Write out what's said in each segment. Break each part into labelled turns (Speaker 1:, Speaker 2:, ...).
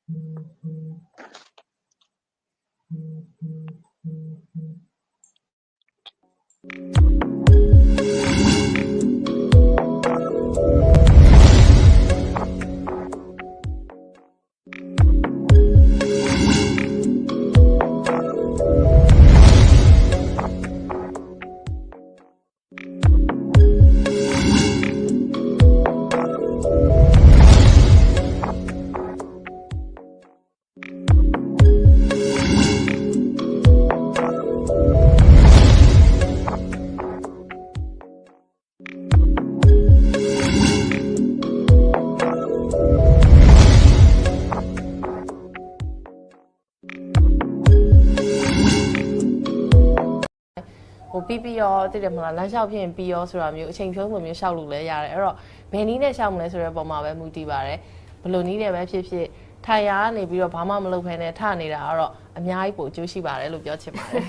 Speaker 1: ပြီးပြီးရောသိတယ်မလားလမ်းလျှောက်ဖြစ်ရင်ပြီးရောဆိုတာမျိုးအချိန်ဖြုံးမှုမျိုးရှောက်လို့လည်းရတယ်အဲ့တော့ဘယ်နည်းနဲ့ရှောက်မလဲဆိုတဲ့ပုံမှာပဲမူတည်ပါတယ်ဘယ်လိုနည်းနဲ့ပဲဖြစ်ဖြစ်ထိုင်ရကနေပြီးတော့ဘာမှမလုပ်ဖ ೇನೆ ထနေတာကတော့အများကြီးပို့ကျိုးရှိပါတယ်လို့ပြောချင်ပါတယ်
Speaker 2: အဲ့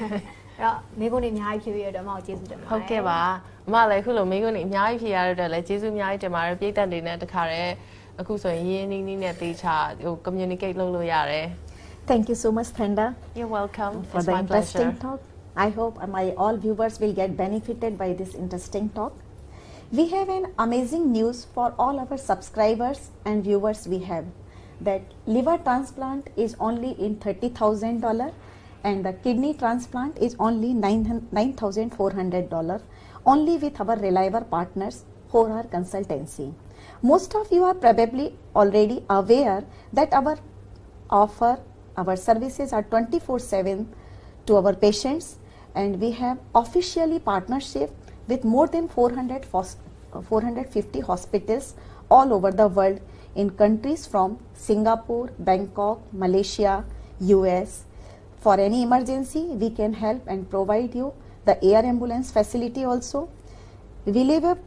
Speaker 2: တော့မိကုန်းတွေအများကြီးဖြည့်ရတဲ့အတွက်အမကိုကျေးဇူးတင်ပါတယ်
Speaker 1: ဟုတ်ကဲ့ပါအမလည်းခုလိုမိကုန်းတွေအများကြီးဖြည့်ရတဲ့အတွက်လည်းကျေးဇူးအများကြီးတင်ပါတယ်ပြည်သက်တွေနဲ့တခါတည်းအခုဆိုရင်ရင်းနှီးနှီးနဲ့တေချာဟို communicate လုပ်လို့ရတယ်
Speaker 3: Thank you so much, Thanda.
Speaker 1: You're welcome.
Speaker 3: For the interesting talk. I hope my all viewers will get benefited by this interesting talk. We have an amazing news for all our subscribers and viewers we have that liver transplant is only in $30,000 and the kidney transplant is only $9,400 only with our reliable partners for our consultancy. Most of you are probably already aware that our services are 24/7 to our patients and we have officially partnership with more than 450 hospitals all over the world in countries from Singapore, Bangkok, Malaysia, US. For any emergency, we can help and provide you the air ambulance facility also. We live up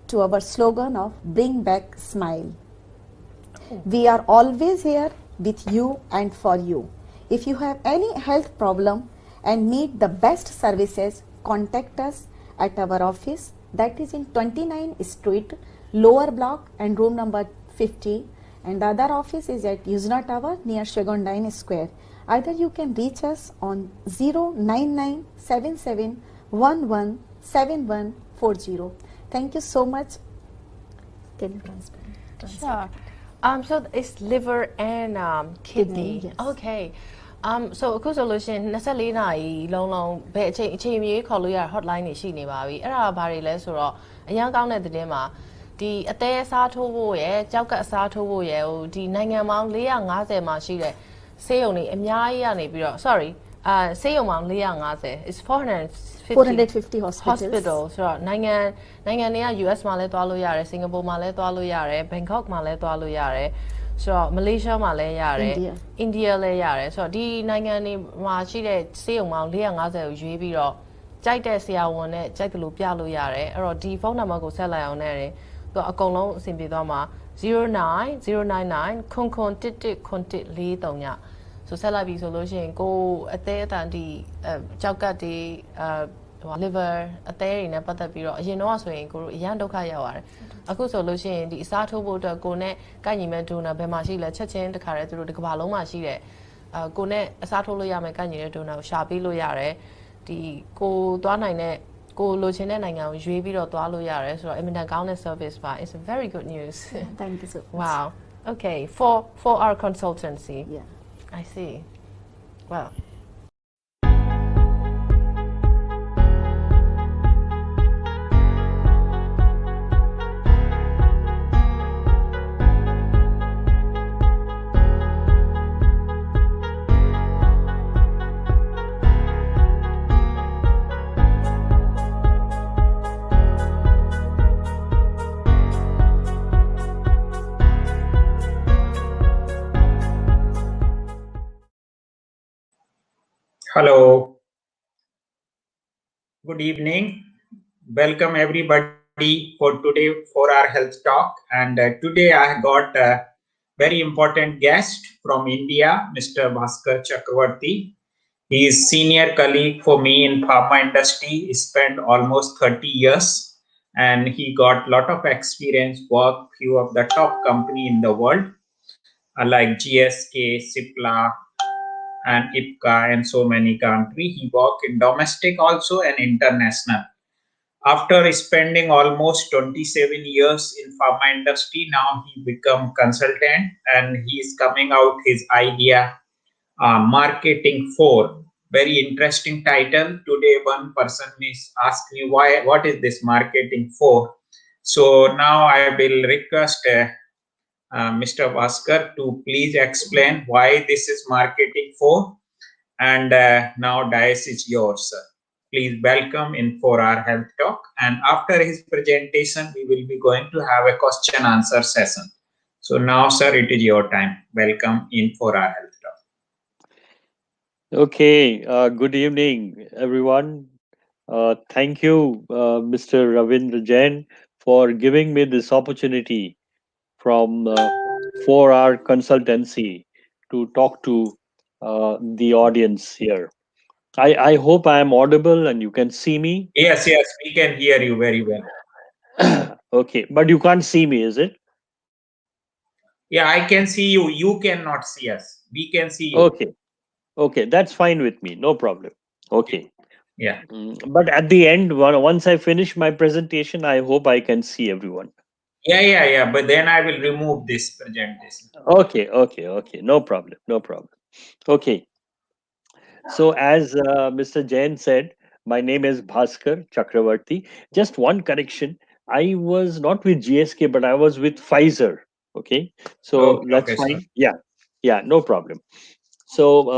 Speaker 3: to our slogan of Bring Back Smile. We are always here with you and for you. If you have any health problem and need the best services, contact us at our office that is in 29 Street, lower block and room number 50 and the other office is at Yuzna Tower near Shagondine Square. Either you can reach us on 09977117140. Thank you so much. Can you transfer?
Speaker 1: Sure. So it's liver and kidney.
Speaker 3: Yes.
Speaker 1: Okay. So အခုဆိုလို့ရှိရင်24နာရီလုံးလုံးဘယ်အချိန်မျိုးခေါ်လို့ရ hotline တွေရှိနေပါပြီအဲ့ဒါဘာတွေလဲဆိုတော့အရန်ကောင်းတဲ့သတင်းမှာဒီအသေးအစားထိုးဖို့ရယ်ကြောက်ကပ်အစားထိုးဖို့ရယ်ဟိုဒီနိုင်ငံပေါင်း450မှာရှိတဲ့ဆေးရုံတွေအများကြီးကနေပြီးတော့ sorry ဆေးရုံပေါင်း450 is
Speaker 3: 450 hospitals
Speaker 1: ဆိုတော့နိုင်ငံတွေက US မှာလည်းသွားလို့ရတယ်စင်ကာပူမှာလည်းသွားလို့ရတယ်ဘန်ကောက်မှာလည်းသွားလို့ရတယ်ဆိုတော့မလေးရှားမှာလည်းရတယ်အိန္ဒိယလည်းရတယ်ဆိုတော့ဒီနိုင်ငံတွေမှာရှိတဲ့ဆေးရုံပေါင်း450ကိုရွေးပြီးတော့ကြိုက်တဲ့ဆရာဝန်နဲ့ကြိုက်တယ်လို့ပြလို့ရတယ်အဲ့တော့ဒီဖုန်းနံပါတ်ကိုဆက်လိုက်အောင်နဲ့သူအကုန်လုံးအဆင်ပြေသွားမှာ09099ခွန်111143ညဆိုဆက်လိုက်ပြီဆိုလို့ရှိရင်ကိုအသေးအတန်ဒီကြောက်ကတ်ဒီliver အသေးတွေနဲ့ပတ်သက်ပြီးတော့အရင်တော့ဆိုရင်ကိုတို့အရန်ဒုက္ခရောက်ရတယ်အခုဆိုလို့ရှိရင်ဒီအစားထိုးဖို့အတွက်ကိုနဲ့ကိုက်ညီမဲ့ဒိုနာဘယ်မှာရှိလဲချက်ချင်းတခါတည်းသူတို့ဒီကမ္ဘာလုံးမှာရှိတဲ့ကိုနဲ့အစားထိုးလို့ရမယ်ကိုက်ညီတဲ့ဒိုနာကိုရှာပေးလို့ရတယ်ဒီကိုသွားနိုင်တဲ့ကိုလိုချင်တဲ့နိုင်ငံကိုရွေးပြီးတော့သွားလို့ရတယ်ဆိုတော့အင်မတန်ကောင်းတဲ့ service ပါ it's a very good news
Speaker 3: Thank you so much.
Speaker 1: Wow okay for our consultancy
Speaker 3: Yeah
Speaker 1: I see well
Speaker 4: Hello, good evening. Welcome everybody for today for our health talk. And today I got a very important guest from India, Mr. Bhaskar Chakravorti. He is senior colleague for me in pharma industry. He spent almost 30 years and he got lot of experience, work few of the top company in the world. like GSK, Cipla, and Ipca, and so many countries. He worked in domestic also and international. After spending almost 27 years in pharma industry, now he become consultant and he is coming out his idea, marketing for. Very interesting title. Today one person is asked me why, what is this marketing for? So now I will request Mr. Bhaskar to please explain why this is marketing for. And now dice is yours, sir. Please welcome in for our health talk. And after his presentation, we will be going to have a question answer session. So now, sir, it is your time. Welcome in for our health talk.
Speaker 5: Okay, good evening, everyone. Thank you, Mr. Ravindra Jain, for giving me this opportunity from 4-hour consultancy to talk to the audience here. I hope I am audible and you can see me.
Speaker 4: Yes, yes, we can hear you very well.
Speaker 5: Okay, but you can't see me, is it?
Speaker 4: Yeah, I can see you. You cannot see us. We can see you.
Speaker 5: Okay, okay, that's fine with me, no problem. Okay.
Speaker 4: Yeah.
Speaker 5: But at the end, once I finish my presentation, I hope I can see everyone.
Speaker 4: Yeah, yeah, yeah. But then I will remove this presentation.
Speaker 5: Okay, okay, okay. No problem, no problem. Okay. So, as Mr. Jain said, my name is Bhaskar Chakravorti. Just one correction. I was not with GSK, but I was with Pfizer. Okay. So
Speaker 4: Okay,
Speaker 5: that's
Speaker 4: okay, sir.
Speaker 5: fine. Yeah. Yeah, no problem. So,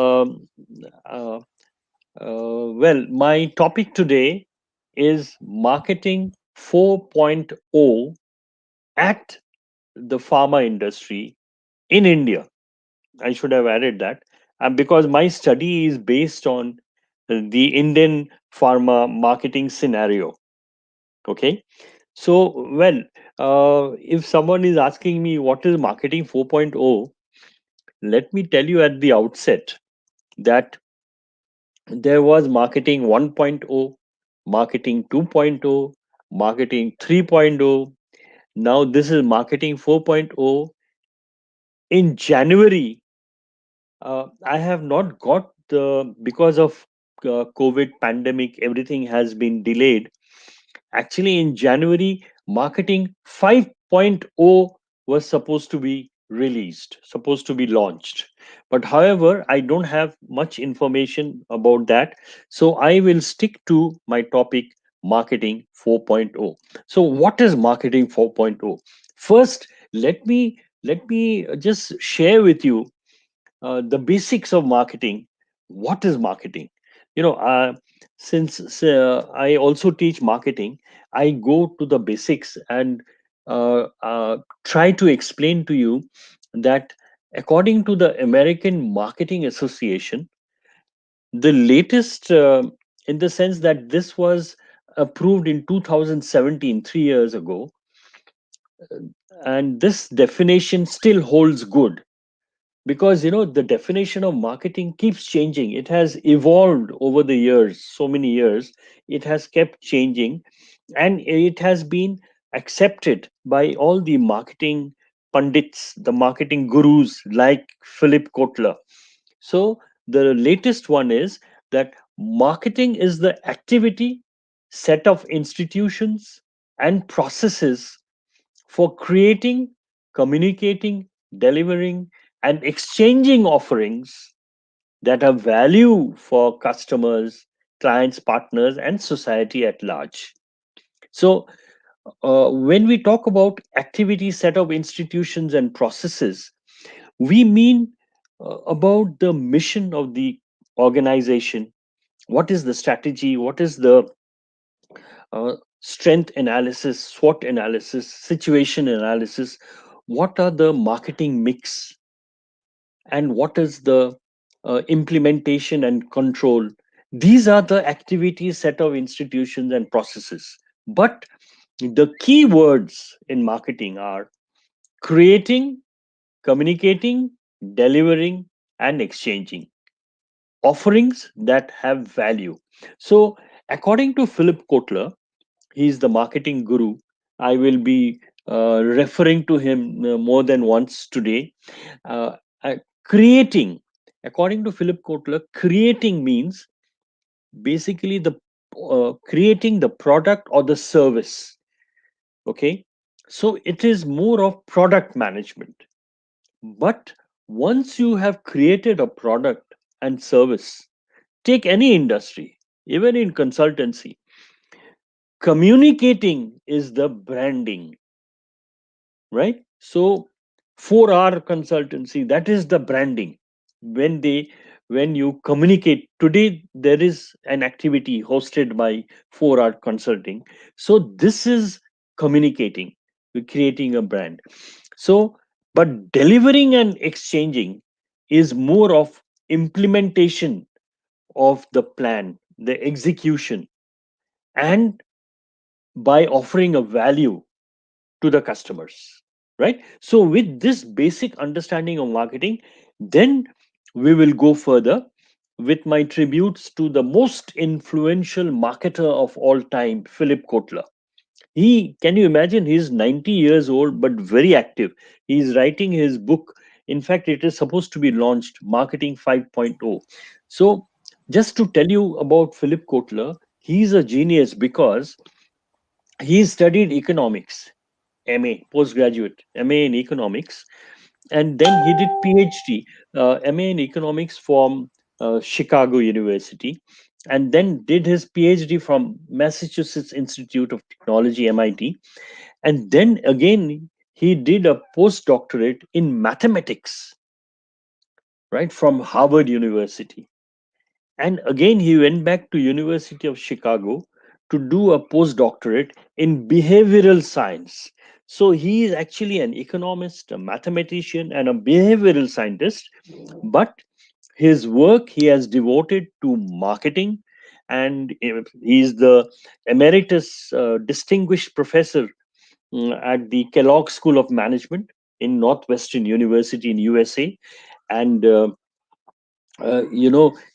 Speaker 5: uh, well, my topic today is marketing 4.0 at the pharma industry in India. I should have added that. Because my study is based on the Indian pharma marketing scenario. Okay. So, well, if someone is asking me what is marketing 4.0, let me tell you at the outset that there was marketing 1.0, marketing 2.0, marketing 3.0. Now, this is marketing 4.0. In January, I have not got the, because of COVID pandemic, everything has been delayed. Actually, in January, marketing 5.0 was supposed to be released, supposed to be launched. But however, I don't have much information about that. So I will stick to my topic, marketing 4.0. So what is marketing 4.0? First, let me just share with you the basics of marketing. What is marketing? You know, since I also teach marketing, I go to the basics and try to explain to you that according to the American Marketing Association, the latest, in the sense that this was approved in 2017, 3 years ago, and this definition still holds good, because the definition of marketing keeps changing. It has evolved over the years, so many years. It has kept changing, and it has been accepted by all the marketing pundits, the marketing gurus like Philip Kotler. So the latest one is that marketing is the activity, set of institutions and processes for creating, communicating, delivering, and exchanging offerings that have value for customers, clients, partners, and society at large. So, when we talk about activity, set of institutions, and processes, we mean about the mission of the organization. What is the strategy? What is the strength analysis, SWOT analysis, situation analysis? What are the marketing mix, and what is the implementation and control? These are the activities, set of institutions and processes. But the key words in marketing are creating, communicating, delivering, and exchanging offerings that have value. So, according to Philip Kotler, he's the marketing guru. I will be referring to him more than once today. Uh, Creating, according to Philip Kotler, creating means basically the creating the product or the service. Okay, so it is more of product management. But once you have created a product and service, take any industry, even in consultancy, communicating is the branding, right? So for our consultancy, that is the branding. When you communicate today, there is an activity hosted by 4R Consulting. So this is communicating, we're creating a brand. So, but delivering and exchanging is more of implementation of the plan, the execution, and by offering a value to the customers, right? So with this basic understanding of marketing, then we will go further with my tributes to the most influential marketer of all time, Philip Kotler. He, can you imagine, he's 90 years old but very active. He's writing his book. In fact, it is supposed to be launched, Marketing 5.0. So just to tell you about Philip Kotler, he's a genius because he studied economics, MA, postgraduate, MA in economics, and then he did PhD, MA in economics from Chicago University, and then did his PhD from Massachusetts Institute of Technology, MIT, and then again he did a postdoctorate in mathematics, right, from Harvard University. And again he went back to University of Chicago to do a postdoctorate in behavioral science. So he is actually an economist, a mathematician, and a behavioral scientist, but his work he has devoted to marketing. And he is the emeritus distinguished professor at the Kellogg School of Management in Northwestern University in USA. And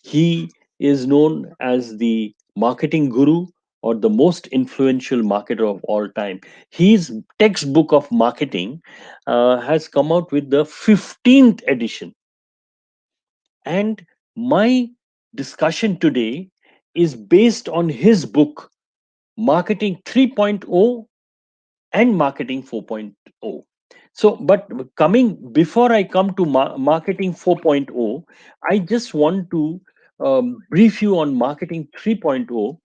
Speaker 5: he is known as the marketing guru or the most influential marketer of all time. His textbook of marketing has come out with the 15th edition. And my discussion today is based on his book, Marketing 3.0 and Marketing 4.0. So, but coming before I come to Marketing 4.0, I just want to brief you on Marketing 3.0.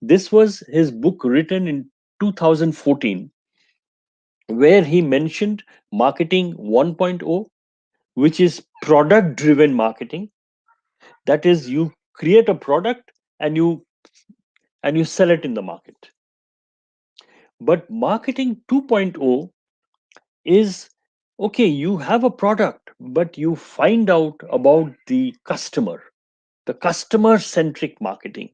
Speaker 5: This was his book written in 2014, where he mentioned Marketing 1.0, which is product driven marketing. That is, you create a product and you sell it in the market. But Marketing 2.0 is, okay, you have a product but you find out about the customer centric marketing.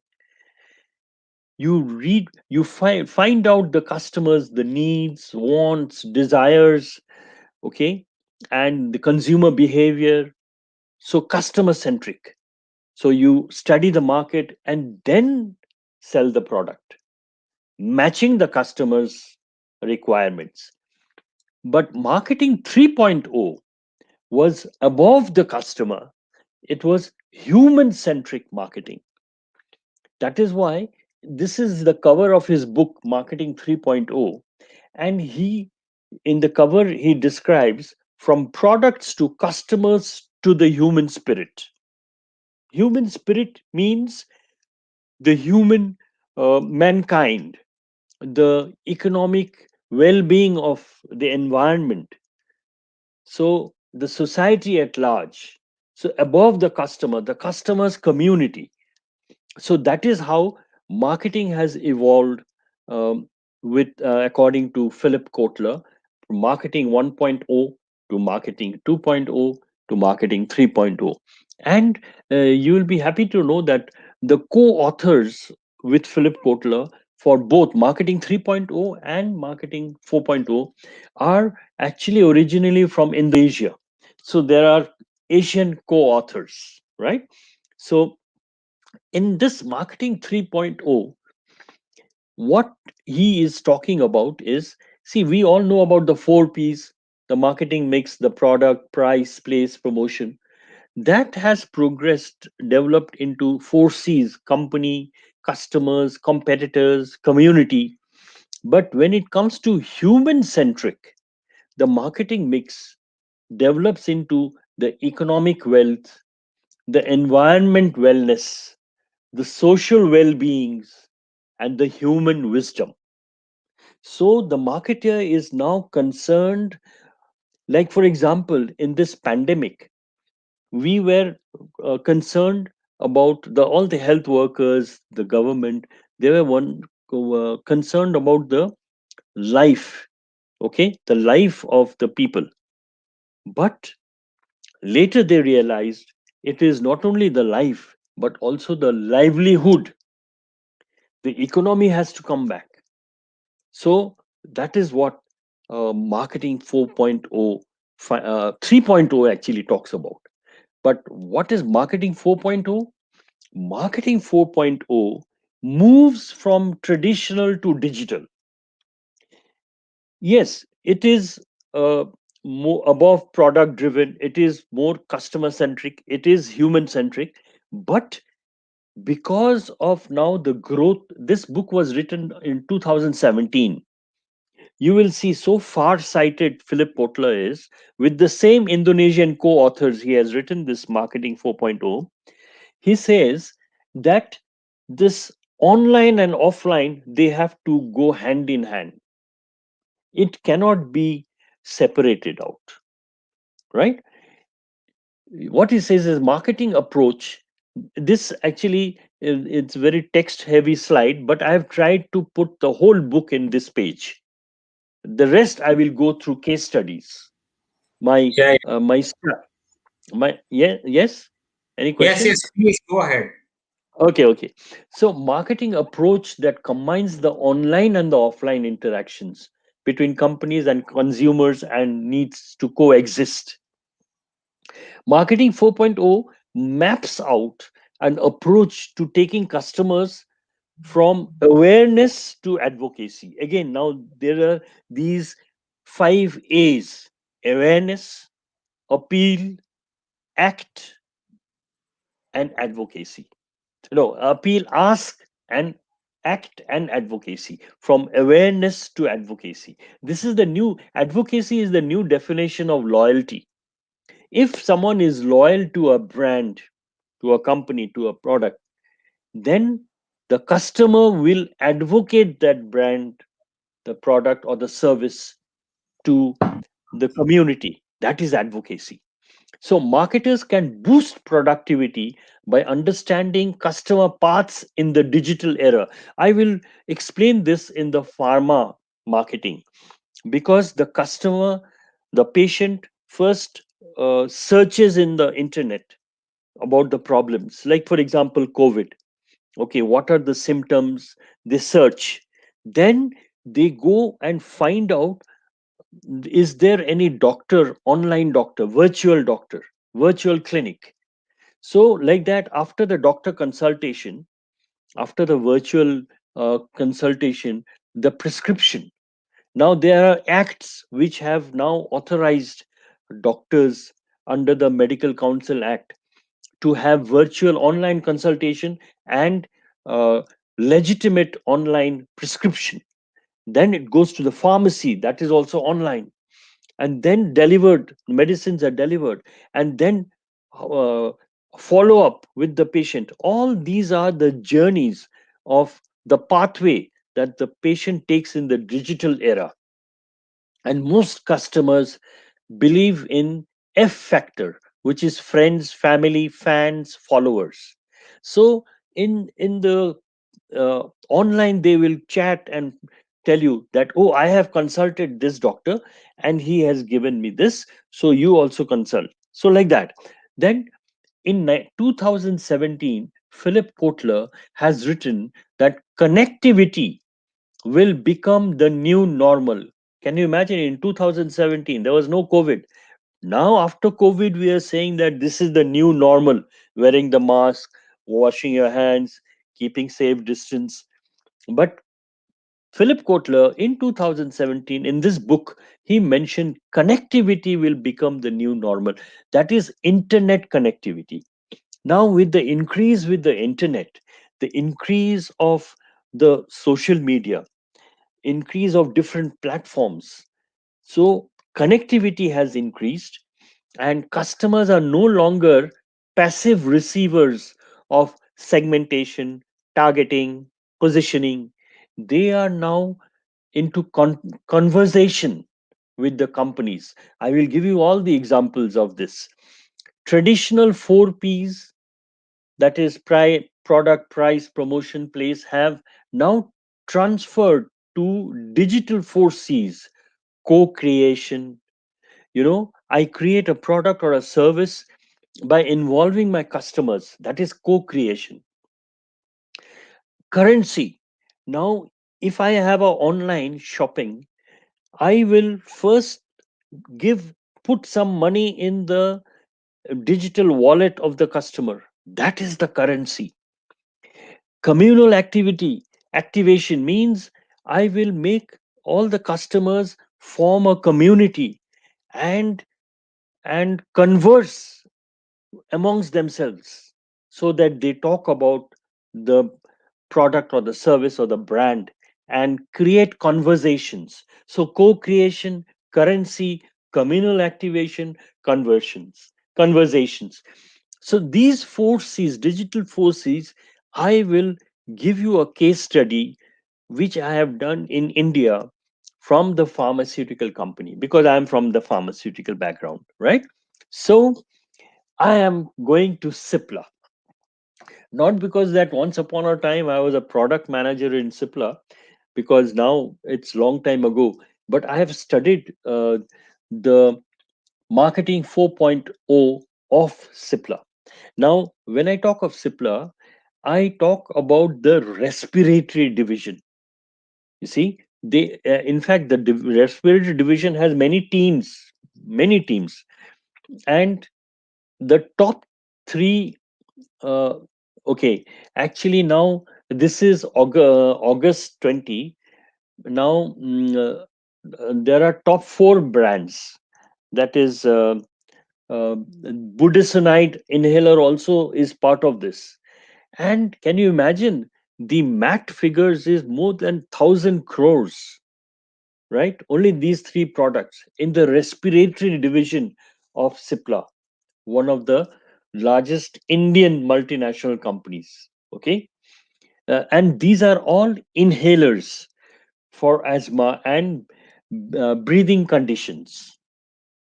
Speaker 5: You find out the customers, the needs, wants, desires, okay, and the consumer behavior. So customer centric. So you study the market and then sell the product, matching the customer's requirements. But Marketing 3.0 was above the customer. It was human centric marketing. That is why this is the cover of his book, Marketing 3.0. And in the cover, he describes from products to customers to the human spirit. Human spirit means the human mankind, the economic well being of the environment, so the society at large. So above the customer's community. So that is how marketing has evolved, with according to Philip Kotler, from Marketing 1.0 to Marketing 2.0 to Marketing 3.0. And you will be happy to know that the co-authors with Philip Kotler for both Marketing 3.0 and Marketing 4.0 are actually originally from Indonesia. So there are Asian co-authors, right? So in this Marketing 3.0, what he is talking about is See, we all know about the 4 Ps: the marketing mix, the product, price, place, promotion. That has progressed, developed into 4 Cs: company, customers, competitors, community. But when it comes to human centric, the marketing mix develops into the economic wealth, the environment wellness, the social well beings, and the human wisdom. So the marketer is now concerned, like, for example, in this pandemic, we were concerned about all the health workers, the government. They were concerned about the life, okay, the life of the people. But later they realized it is not only the life, but also the livelihood. The economy has to come back. So that is what marketing 4.0, 3.0 actually talks about. But what is marketing 4.0? Marketing 4.0 moves from traditional to digital. Yes, it is more above product driven, it is more customer centric, it is human centric. But because of now the growth, this book was written in 2017. You will see so far sighted Philip Kotler is. With the same Indonesian co authors, he has written this Marketing 4.0. He says that this online and offline, they have to go hand in hand. It cannot be separated out, right? What he says is marketing approach. This actually it's very text heavy slide, but I have tried to put the whole book in this page. The rest I will go through case studies. My
Speaker 4: Yeah.
Speaker 5: my sta- my yeah, yes, any
Speaker 4: Yes,
Speaker 5: question?
Speaker 4: yes, please go ahead.
Speaker 5: Okay, okay. So marketing approach that combines the online and the offline interactions between companies and consumers and needs to coexist. Marketing 4.0 maps out an approach to taking customers from awareness to advocacy. Again, now there are these 5 A's: awareness, appeal, act, and advocacy. No, appeal, ask, and act and advocacy. From awareness to advocacy. This is the new advocacy, is the new definition of loyalty. If someone is loyal to a brand, to a company, to a product, then the customer will advocate that brand, the product, or the service to the community. That is advocacy. So, marketers can boost productivity by understanding customer paths in the digital era. I will explain this in the pharma marketing, because the customer, the patient, first searches in the internet about the problems. Like, for example, COVID. Okay, what are the symptoms? They search. Then they go and find out, is there any doctor, online doctor, virtual clinic. So, like that, after the doctor consultation, after the virtual consultation, the prescription. Now, there are acts which have now authorized doctors under the Medical Council Act to have virtual online consultation and uh, legitimate online prescription. Then it goes to the pharmacy, that is also online, and then delivered medicines are delivered, and then uh, follow up with the patient. All these are the journeys of the pathway that the patient takes in the digital era. And most customers believe in F factor, which is friends, family, fans, followers. So in the online, they will chat and tell you that, oh, I have consulted this doctor and he has given me this, so you also consult. So like that. Then in 2017, Philip Kotler has written that connectivity will become the new normal. Can you imagine? In 2017 there was no COVID. Now, after COVID, we are saying that this is the new normal: wearing the mask, washing your hands, keeping safe distance. But Philip Kotler in 2017, in this book, he mentioned connectivity will become the new normal. That is internet connectivity. Now, with the internet, the increase of the social media, increase of different platforms, so connectivity has increased, and customers are no longer passive receivers of segmentation, targeting, positioning. They are now into conversation with the companies. I will give you all the examples of this. Traditional 4Ps, that is product, price, promotion, place, have now transferred to digital 4Cs: co-creation. I create a product or a service by involving my customers. That is co-creation. Currency. Now, if I have a online shopping, I will first give put some money in the digital wallet of the customer. That is the currency. Communal activation means I will make all the customers form a community and converse amongst themselves, so that they talk about the product or the service or the brand and create conversations. So co-creation, currency, communal activation, conversations. So these 4 C's, digital 4 C's, I will give you a case study which I have done in India from the pharmaceutical company, because I am from the pharmaceutical background, right? So I am going to Cipla, not because that once upon a time I was a product manager in Cipla, because now it's long time ago, but I have studied the marketing 4.0 of Cipla. Now, when I talk of Cipla, I talk about the respiratory division. You see, in fact, the respiratory division has many teams, and the top three. Uh, okay, actually, now this is August 20. Now, there are top four brands. That is, budesonide inhaler also is part of this. And can you imagine, the MAT figures is more than 1,000 crores, right? Only these three products in the respiratory division of Cipla, one of the largest Indian multinational companies. Okay. And these are all inhalers for asthma and breathing conditions.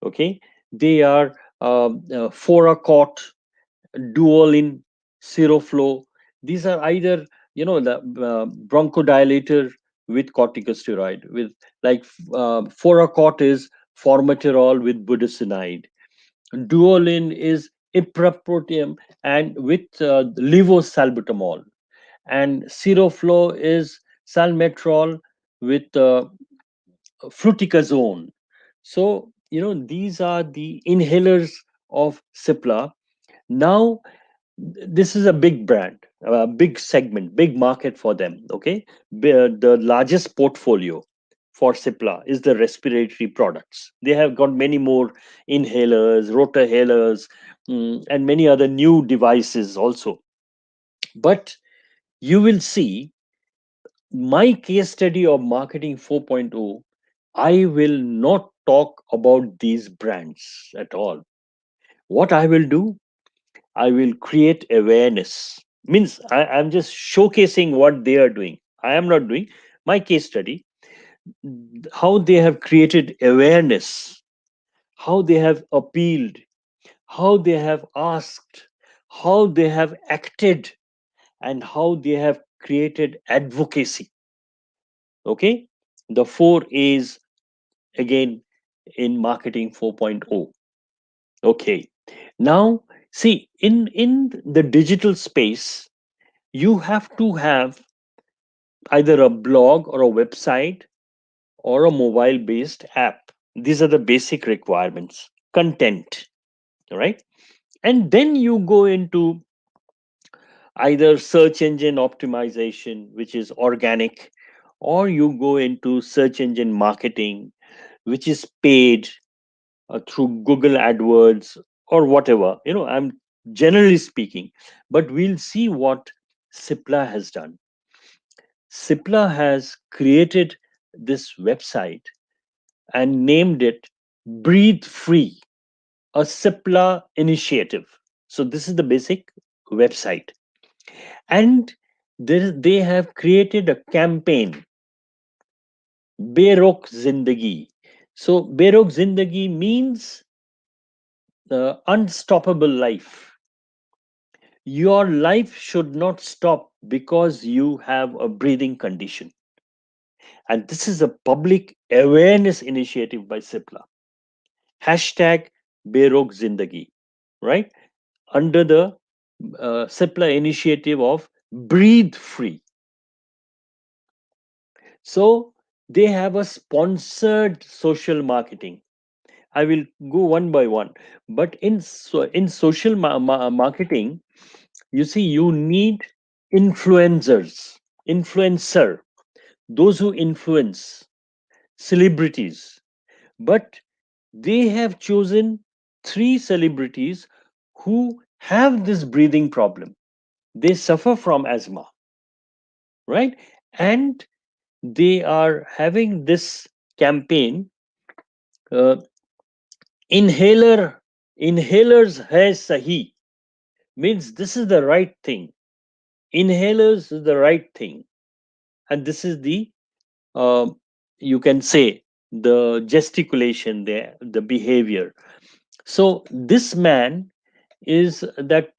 Speaker 5: Okay. They are Foracort, Duolin, Seroflow. These are either, the bronchodilator with corticosteroid, with like Foracort is formoterol with budesonide. Duolin is ipraproteum and with levosalbutamol, and Seroflow is salmeterol with fluticasone. So these are the inhalers of Cipla. Now, this is a big brand, a big segment, big market for them. Okay, the largest portfolio for Cipla is the respiratory products. They have got many more inhalers, rotahalers, and many other new devices also. But you will see my case study of marketing 4.0. I will not talk about these brands at all. What I will do, I will create awareness. Means I'm just showcasing what they are doing. I am not doing my case study, how they have created awareness, how they have appealed, how they have asked, how they have acted, and how they have created advocacy. Okay, the 4 A's again in marketing 4.0. Okay, now see, in the digital space, you have to have either a blog or a website or a mobile based app. These are the basic requirements. Content, right? And then you go into either search engine optimization, which is organic, or you go into search engine marketing, which is paid through Google AdWords or whatever. I'm generally speaking, but we'll see what Cipla has done. Cipla has created this website and named it Breathe Free, a Cipla initiative. So this is the basic website, and they have created a campaign, Berok Zindagi. So Berok Zindagi means the unstoppable life. Your life should not stop because you have a breathing condition. And this is a public awareness initiative by Cipla. Hashtag Berok Zindagi, right? Under the Cipla initiative of Breathe Free. So they have a sponsored social marketing. I will go one by one. But in social marketing, you see, you need influencer, those who influence, celebrities. But they have chosen three celebrities who have this breathing problem. They suffer from asthma, right? And they are having this campaign, uh, inhaler inhalers hai sahi, means this is the right thing. Inhalers is the right thing, and this is the, uh, you can say, the gesticulation there, the behavior. So this man is that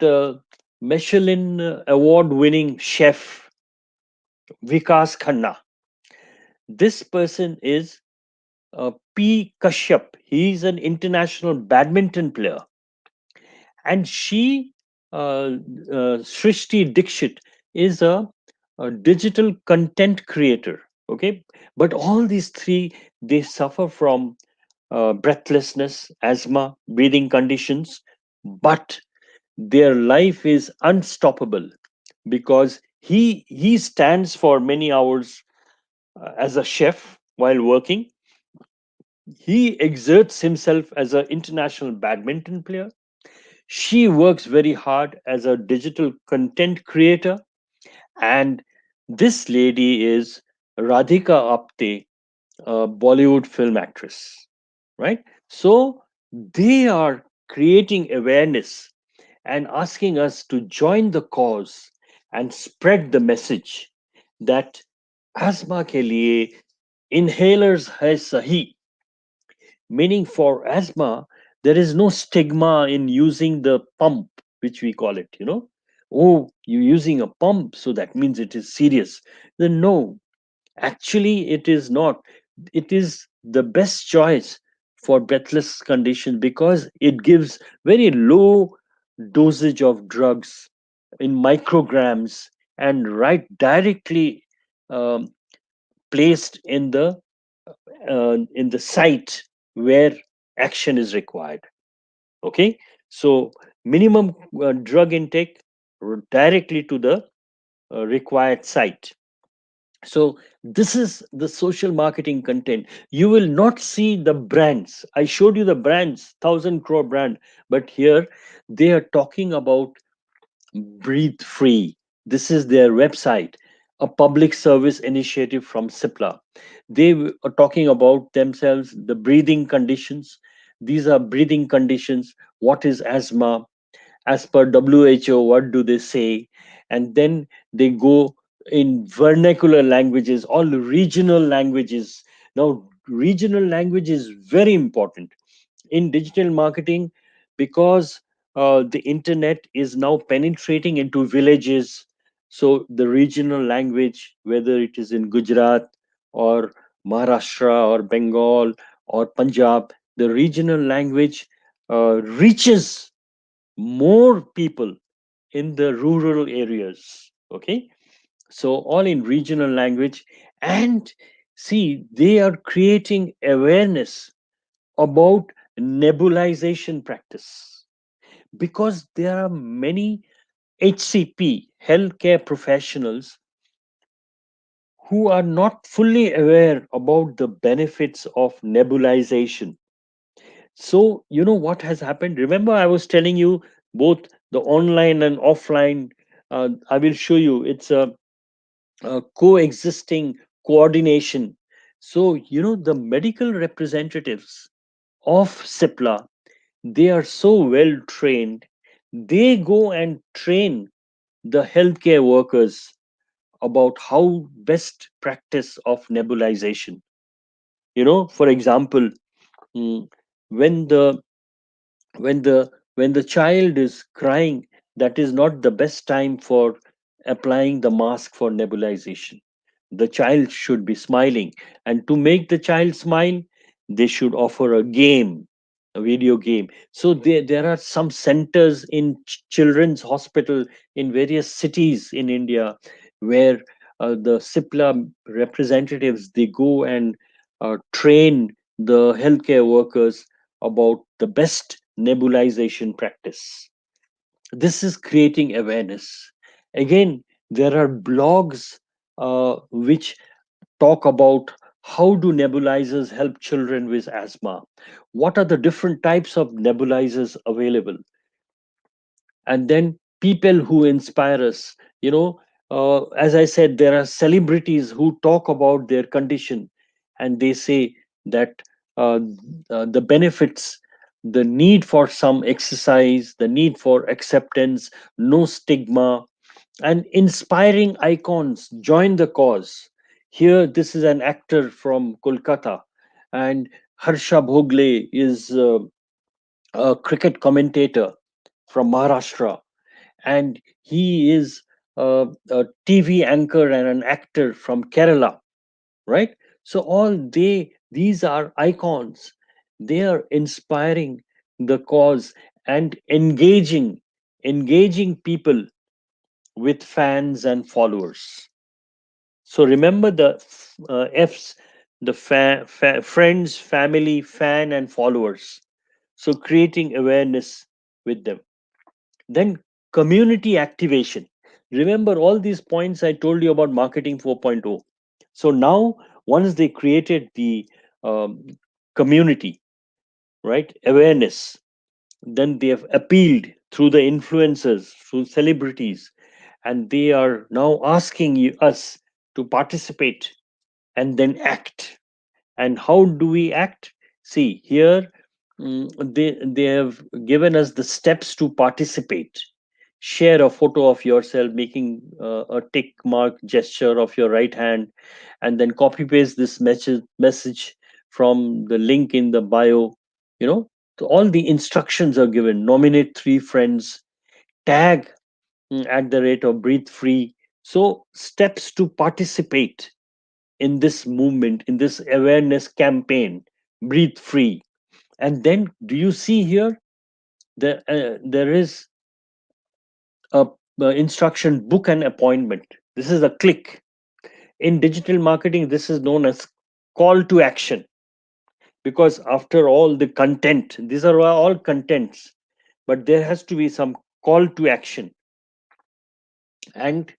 Speaker 5: Michelin award winning chef Vikas Khanna. This person is P Kashyap. He is an international badminton player, and she, Shrishti Dixit, is a digital content creator. Okay, but all these three, they suffer from breathlessness, asthma, breathing conditions, but their life is unstoppable because he stands for many hours as a chef while working. He exerts himself as an international badminton player. She works very hard as a digital content creator. And this lady is Radhika Apte, a Bollywood film actress, right? So they are creating awareness and asking us to join the cause and spread the message that asthma ke liye inhalers hai sahi, meaning for asthma there is no stigma in using the pump, which we call it, oh, you're using a pump, so that means it is serious. Then no, actually it is not. It is the best choice for breathless condition because it gives very low dosage of drugs in micrograms and right directly, um, placed in the site where action is required. Okay, so minimum drug intake directly to the required site. So this is the social marketing content. You will not see the brands. I showed you the brands, 1,000 crore brand, but here they are talking about Breathe Free. This is their website, a public service initiative from Cipla. Are talking about themselves, the breathing conditions. These are breathing conditions. What is asthma? As per WHO, what do they say? And then they go in vernacular languages, all regional languages. Now, regional language is very important in digital marketing because the internet is now penetrating into villages. So the regional language, whether it is in Gujarat or Maharashtra or Bengal or Punjab, the regional language reaches more people in the rural areas. Okay, so all in regional language. And see, they are creating awareness about nebulization practice because there are many HCP, healthcare professionals, who are not fully aware about the benefits of nebulization. So, you know what has happened? Remember, I was telling you both the online and offline. I will show you. It's a coexisting coordination. So, you know, the medical representatives of Cipla, they are so well trained. They go and train the healthcare workers about how best practice of nebulization. You know, for example, mm, when the when the child is crying, that is not the best time for applying the mask for nebulization. The child should be smiling, and to make the child smile, they should offer a game, a video game. So there are some centers in children's hospital in various cities in India where the Cipla representatives, they go and train the healthcare workers about the best nebulization practice. This is creating awareness. Again, there are blogs which talk about how do nebulizers help children with asthma. What are the different types of nebulizers available? And then people who inspire us. You know, as I said, there are celebrities who talk about their condition, and they say that uh, the benefits, the need for some exercise, the need for acceptance, no stigma, and inspiring icons join the cause. Here, this is an actor from Kolkata, and Harsha Bhogle is a cricket commentator from Maharashtra, and he is a TV anchor and an actor from Kerala, right? So all these are icons. They are inspiring the cause and engaging people with fans and followers. So remember the F's, the friends, family, fan, and followers. So creating awareness with them. Then community activation. Remember all these points I told you about marketing 4.0. So now, once they created the um, community, right, awareness, then they have appealed through the influencers, through celebrities, and they are now asking us to participate and then act. And how do we act? See here, they have given us the steps to participate. Share a photo of yourself making a tick mark gesture of your right hand, and then copy paste this message from the link in the bio. You know, so all the instructions are given. Nominate 3 friends, tag at the rate of breathe free. So steps to participate in this movement, in this awareness campaign, breathe free. And then do you see here, there is a, instruction, book an appointment. This is a click. In digital marketing, this is known as call to action, because after all the content, these are all contents, but there has to be some call to action. And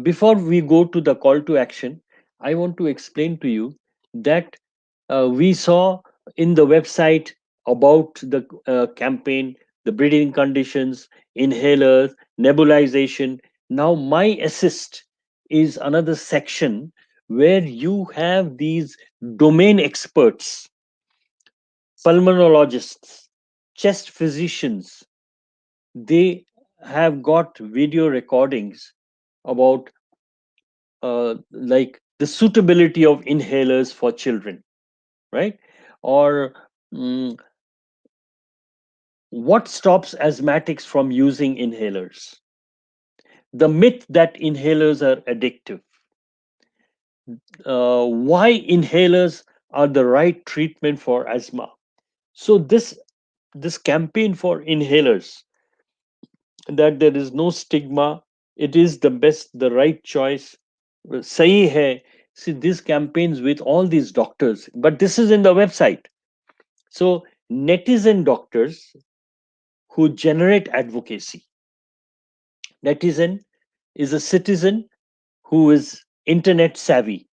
Speaker 5: before we go to the call to action, I want to explain to you that we saw in the website about the campaign, the breathing conditions, inhalers, nebulization. Now, My Assist is another section where you have these domain experts, pulmonologists, chest physicians. They have got video recordings about like the suitability of inhalers for children, right? Or mm, what stops asthmatics from using inhalers? The myth that inhalers are addictive. Why inhalers are the right treatment for asthma? So this campaign for inhalers, that there is no stigma, it is the best, the right choice. Sahi hai. See these campaigns with all these doctors, but this is in the website. So netizen doctors who generate advocacy. Netizen is a citizen who is internet savvy.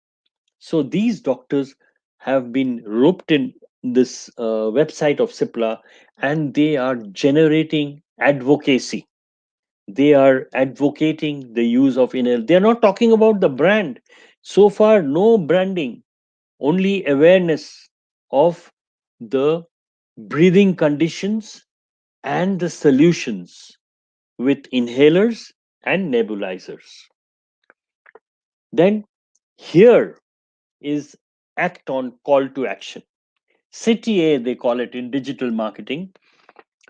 Speaker 5: So these doctors have been roped in this website of Cipla, and they are generating advocacy. They are advocating the use of inhale. They are not talking about the brand. So far, no branding, only awareness of the breathing conditions and the solutions with inhalers and nebulizers. Then here is act on call to action. CTA, they call it in digital marketing.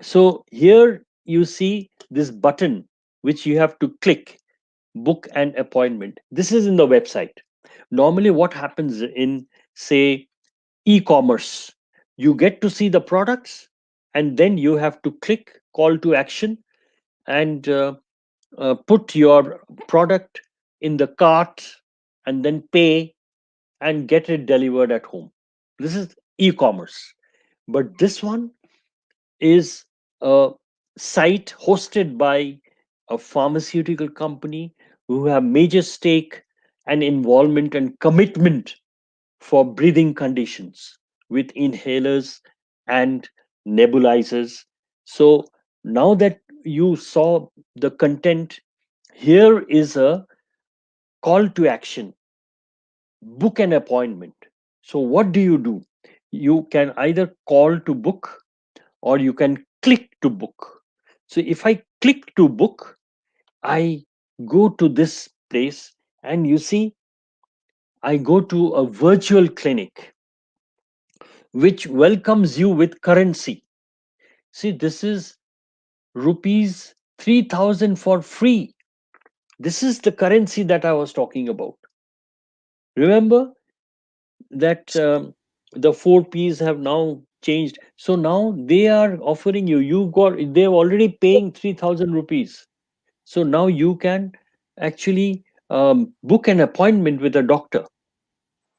Speaker 5: So here you see this button which you have to click, book an appointment. This is in the website. Normally, what happens in, say, e-commerce, you get to see the products and then you have to click call to action and put your product in the cart and then pay and get it delivered at home. This is e-commerce. But this one is a site hosted by a pharmaceutical company who have major stake and involvement and commitment for breathing conditions with inhalers and nebulizers. So now that you saw the content, here is a call to action: book an appointment. So, what do? You can either call to book or you can click to book. So, if I click to book, I go to this place and you see, I go to a virtual clinic which welcomes you with currency. See, this is rupees 3,000 for free. This is the currency that I was talking about. Remember that the four P's have now changed. So now they are offering you, they're already paying 3,000 rupees. So now you can actually book an appointment with a doctor.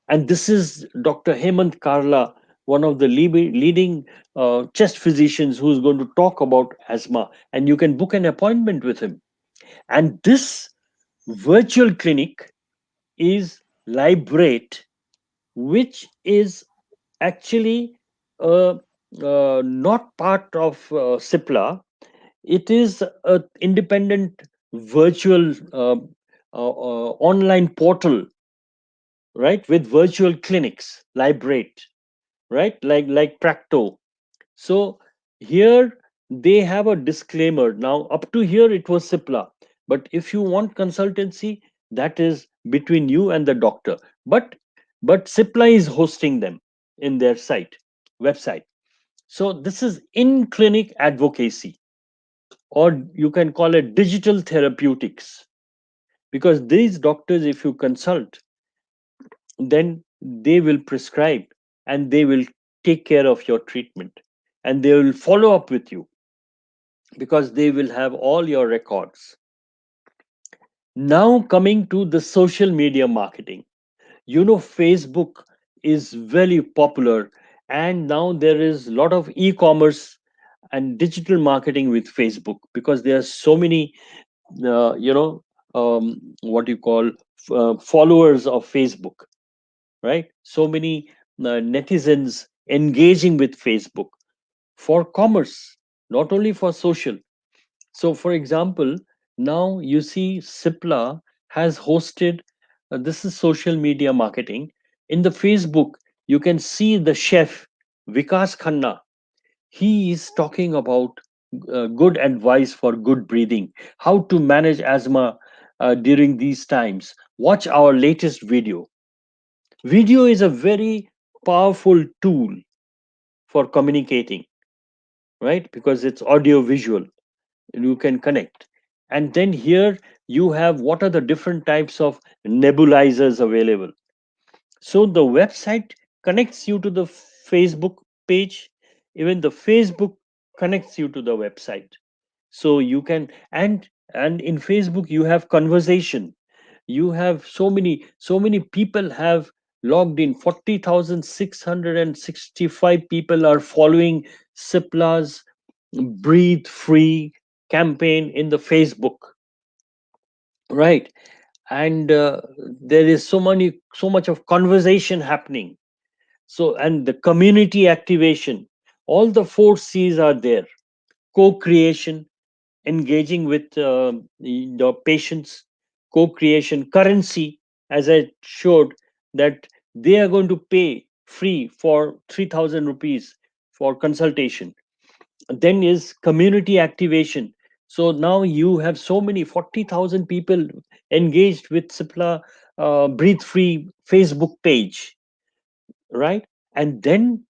Speaker 5: And this is Dr. Hemant Karla, one of the leading chest physicians who's going to talk about asthma. And you can book an appointment with him. And this virtual clinic is Librate, which is actually not part of Cipla. It is an independent virtual online portal, right, with virtual clinics, Librate, right, like Practo. So here they have a disclaimer. Now, up to here it was Cipla, but if you want consultancy, that is between you and the doctor. But Cipla is hosting them in their website. So this is in clinic advocacy, or you can call it digital therapeutics, because these doctors, if you consult, then they will prescribe and they will take care of your treatment and they will follow up with you because they will have all your records. Now, coming to the social media marketing, Facebook is very popular, and now there is a lot of e-commerce and digital marketing with Facebook because there are so many, what you call followers of Facebook, right? So many netizens engaging with Facebook for commerce, not only for social. So, for example, now you see Cipla has hosted, this is social media marketing. In the Facebook, you can see the chef Vikas Khanna. He is talking about good advice for good breathing, how to manage asthma during these times. Watch our latest video. Video is a very powerful tool for communicating, right? Because it's audio visual, you can connect. And then here you have what are the different types of nebulizers available. So the website connects you to the Facebook page, even the Facebook connects you to the website. So you can, and in Facebook you have conversation. You have so many people have logged in. 40,665 people are following Cipla's Breathe Free campaign in the Facebook, right? and there is so much of conversation happening. So, and the community activation, all the four C's are there: co-creation, engaging with the patients, co-creation, currency, as I showed, that they are going to pay free for 3,000 rupees for consultation. Then is community activation. So now you have so many 40,000 people engaged with Cipla Breathe Free Facebook page, right? And then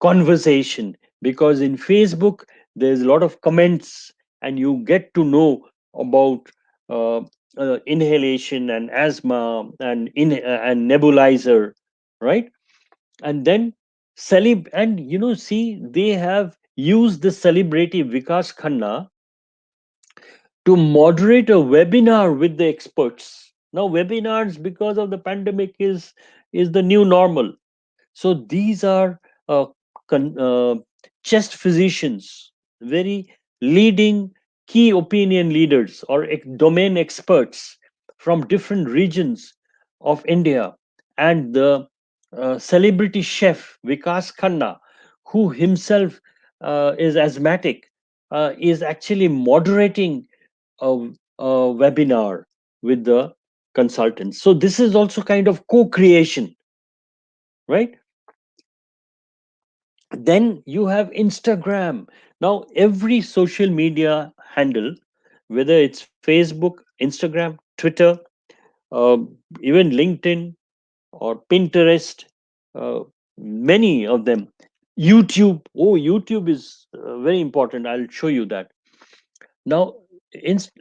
Speaker 5: conversation, because in Facebook there's a lot of comments, and you get to know about uh, inhalation and asthma and nebulizer, right? And then and see, they have used the celebrity Vikas Khanna to moderate a webinar with the experts. Now webinars, because of the pandemic, is the new normal. So these are uh, con- uh, chest physicians, very leading key opinion leaders or domain experts from different regions of India, and the celebrity chef Vikas Khanna, who himself is asthmatic, is actually moderating a, a webinar with the consultants. So this is also kind of co-creation, right? Then you have Instagram. Now every social media handle, whether it's Facebook, Instagram, Twitter, even LinkedIn or Pinterest, uh, many of them, YouTube. Oh, YouTube is very important. I'll show you that now.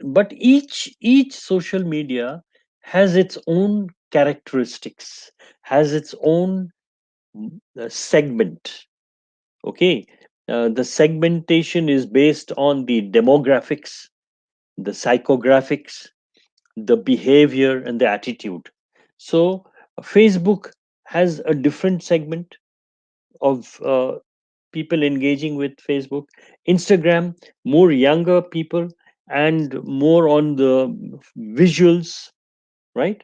Speaker 5: But each social media has its own characteristics, has its own segment. Okay. The segmentation is based on the demographics, the psychographics, the behavior, and the attitude. So, Facebook has a different segment of people engaging with Facebook. Instagram, more younger people and more on the visuals, right?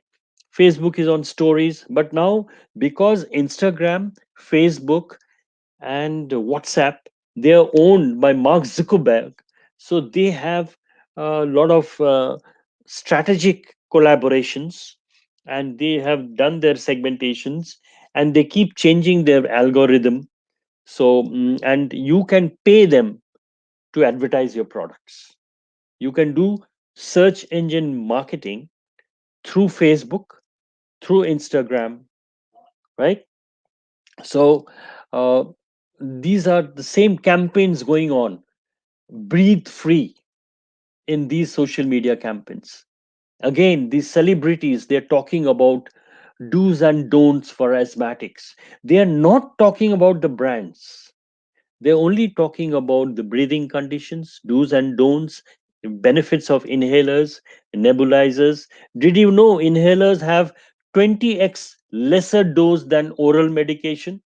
Speaker 5: Facebook is on stories. But now, because Instagram, Facebook, and WhatsApp, they are owned by Mark Zuckerberg. So they have a lot of strategic collaborations, and they have done their segmentations, and they keep changing their algorithm. So, and you can pay them to advertise your products. You can do search engine marketing through Facebook, through Instagram, right? So, uh, these are the same campaigns going on. Breathe free in these social media campaigns. Again, these celebrities, they're talking about do's and don'ts for asthmatics. They are not talking about the brands. They're only talking about the breathing conditions, do's and don'ts, benefits of inhalers, nebulizers. Did you know inhalers have 20x lesser dose than oral medication?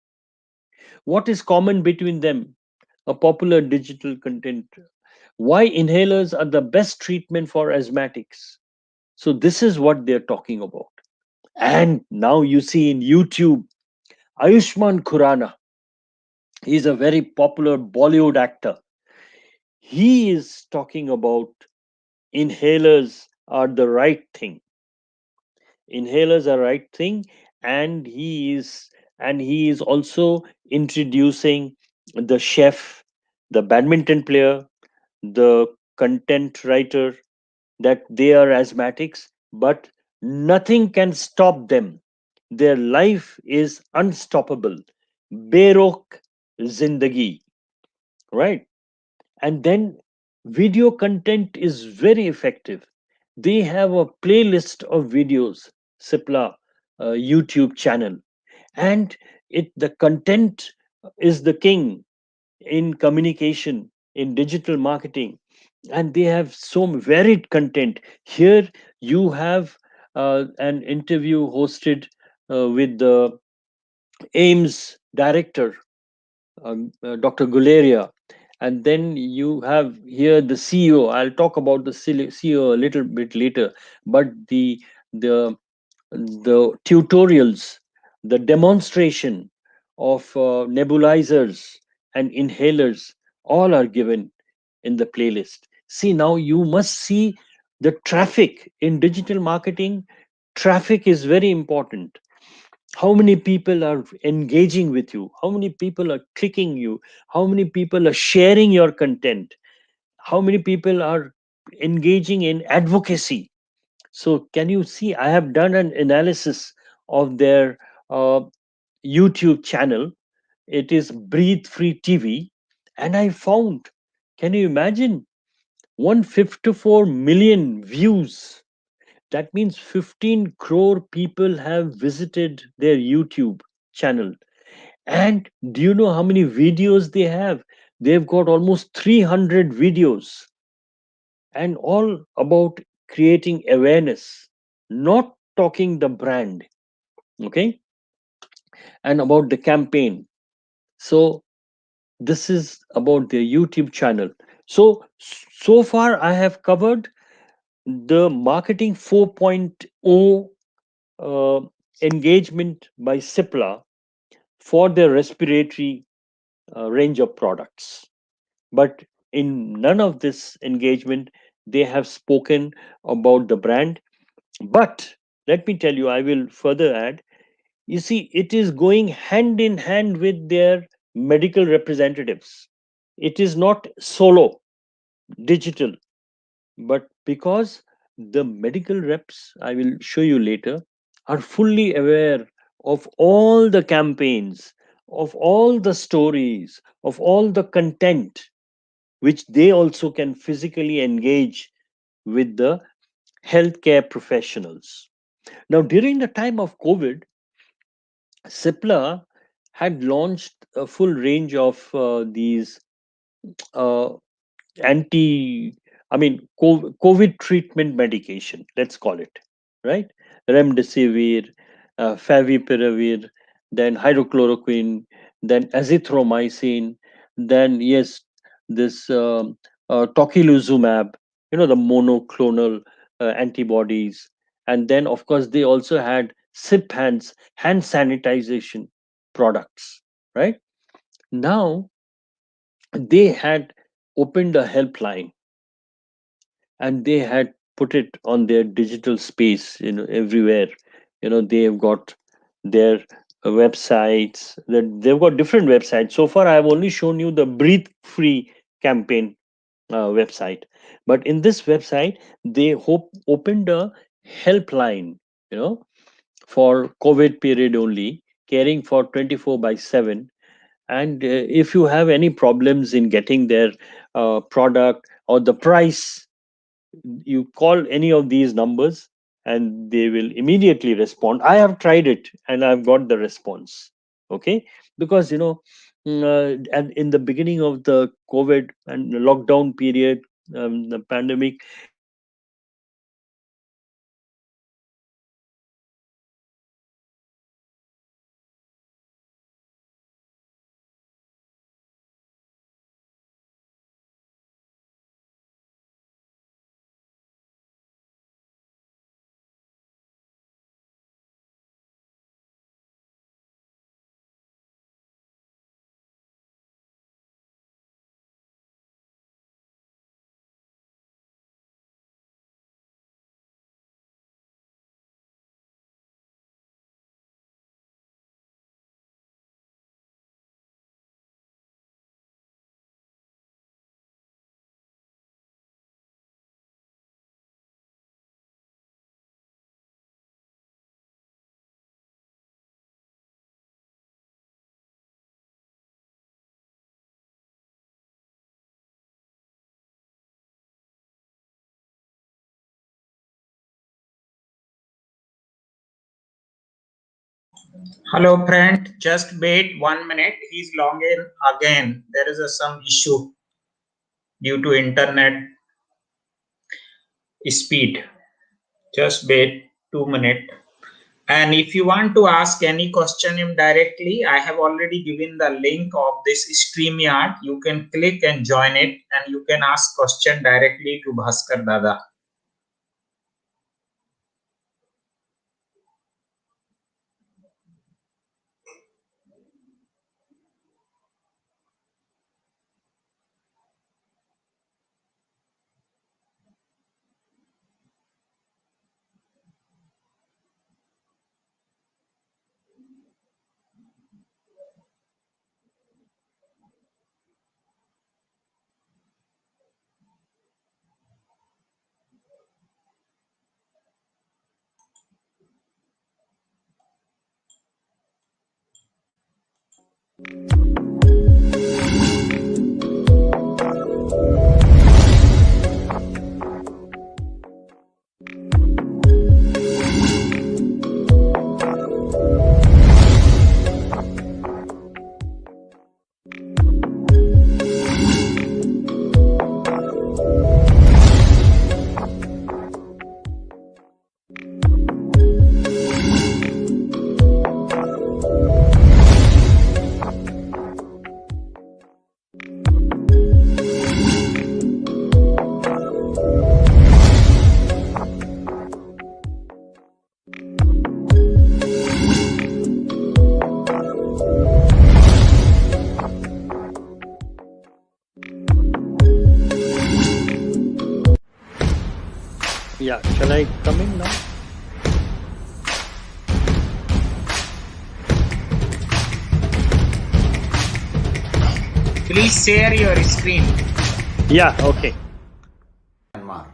Speaker 5: What is common between them? A popular digital content. Why inhalers are the best treatment for asthmatics? So this is what they're talking about. And now you see in YouTube, Ayushman Khurrana, he's a very popular Bollywood actor. He is talking about inhalers are the right thing. Inhalers are right thing, and he is also introducing the chef, the badminton player, the content writer, that they are asthmatics, but nothing can stop them. Their life is unstoppable. Berok Zindagi, right? And then video content is very effective. They have a playlist of videos, Cipla YouTube channel, and the content is the king in communication, in digital marketing, and they have so varied content. Here you have an interview hosted with the AIMS director, Dr. Guleria, and then you have here the CEO. I'll talk about the CEO a little bit later, but the the tutorials, the demonstration of nebulizers and inhalers, all are given in the playlist. See, now you must see the traffic in digital marketing. Traffic is very important. How many people are engaging with you? How many people are clicking you? How many people are sharing your content? How many people are engaging in advocacy? So, can you see? I have done an analysis of their uh, YouTube channel. It is Breathe Free TV. And I found, can you imagine, 154 million views? That means 15 crore people have visited their YouTube channel. And do you know how many videos they have? They've got almost 300 videos, and all about creating awareness, not talking the brand, okay, and about the campaign. So this is about their YouTube channel. So far I have covered the marketing 4.0 uh, engagement by Cipla for their respiratory range of products. But in none of this engagement, they have spoken about the brand. But let me tell you, I will further add, you see, it is going hand in hand with their medical representatives. It is not solo digital, but because the medical reps, I will show you later, are fully aware of all the campaigns, of all the stories, of all the content, which they also can physically engage with the healthcare professionals. Now, during the time of COVID, Cipla had launched a full range of these uh, anti, I mean, COVID treatment medication, let's call it, right? Remdesivir, favipiravir, then hydrochloroquine, then azithromycin, then, yes, this tocilizumab, the monoclonal antibodies. And then, of course, they also had SIP hands, hand sanitization products, right? Now, they had opened a helpline, and they had put it on their digital space, everywhere. They have got their websites, that they've got different websites. So far I have only shown you the Breathe Free campaign website, but in this website they opened a helpline, you know for COVID period only, caring for 24 by 7. And if you have any problems in getting their product or the price, you call any of these numbers and they will immediately respond. I have tried it and I've got the response. Okay, because and in the beginning of the COVID and the lockdown period, the pandemic,
Speaker 4: Hello, friend. Just wait 1 minute. He's logging again. There is some issue due to internet speed. Just wait 2 minutes. And if you want to ask any question him directly, I have already given the link of this StreamYard. You can click and join it, and you can ask question directly to Bhaskar Dada.
Speaker 5: Yeah, shall I come in now?
Speaker 4: Please share your screen.
Speaker 5: Yeah, okay.
Speaker 6: Myanmar.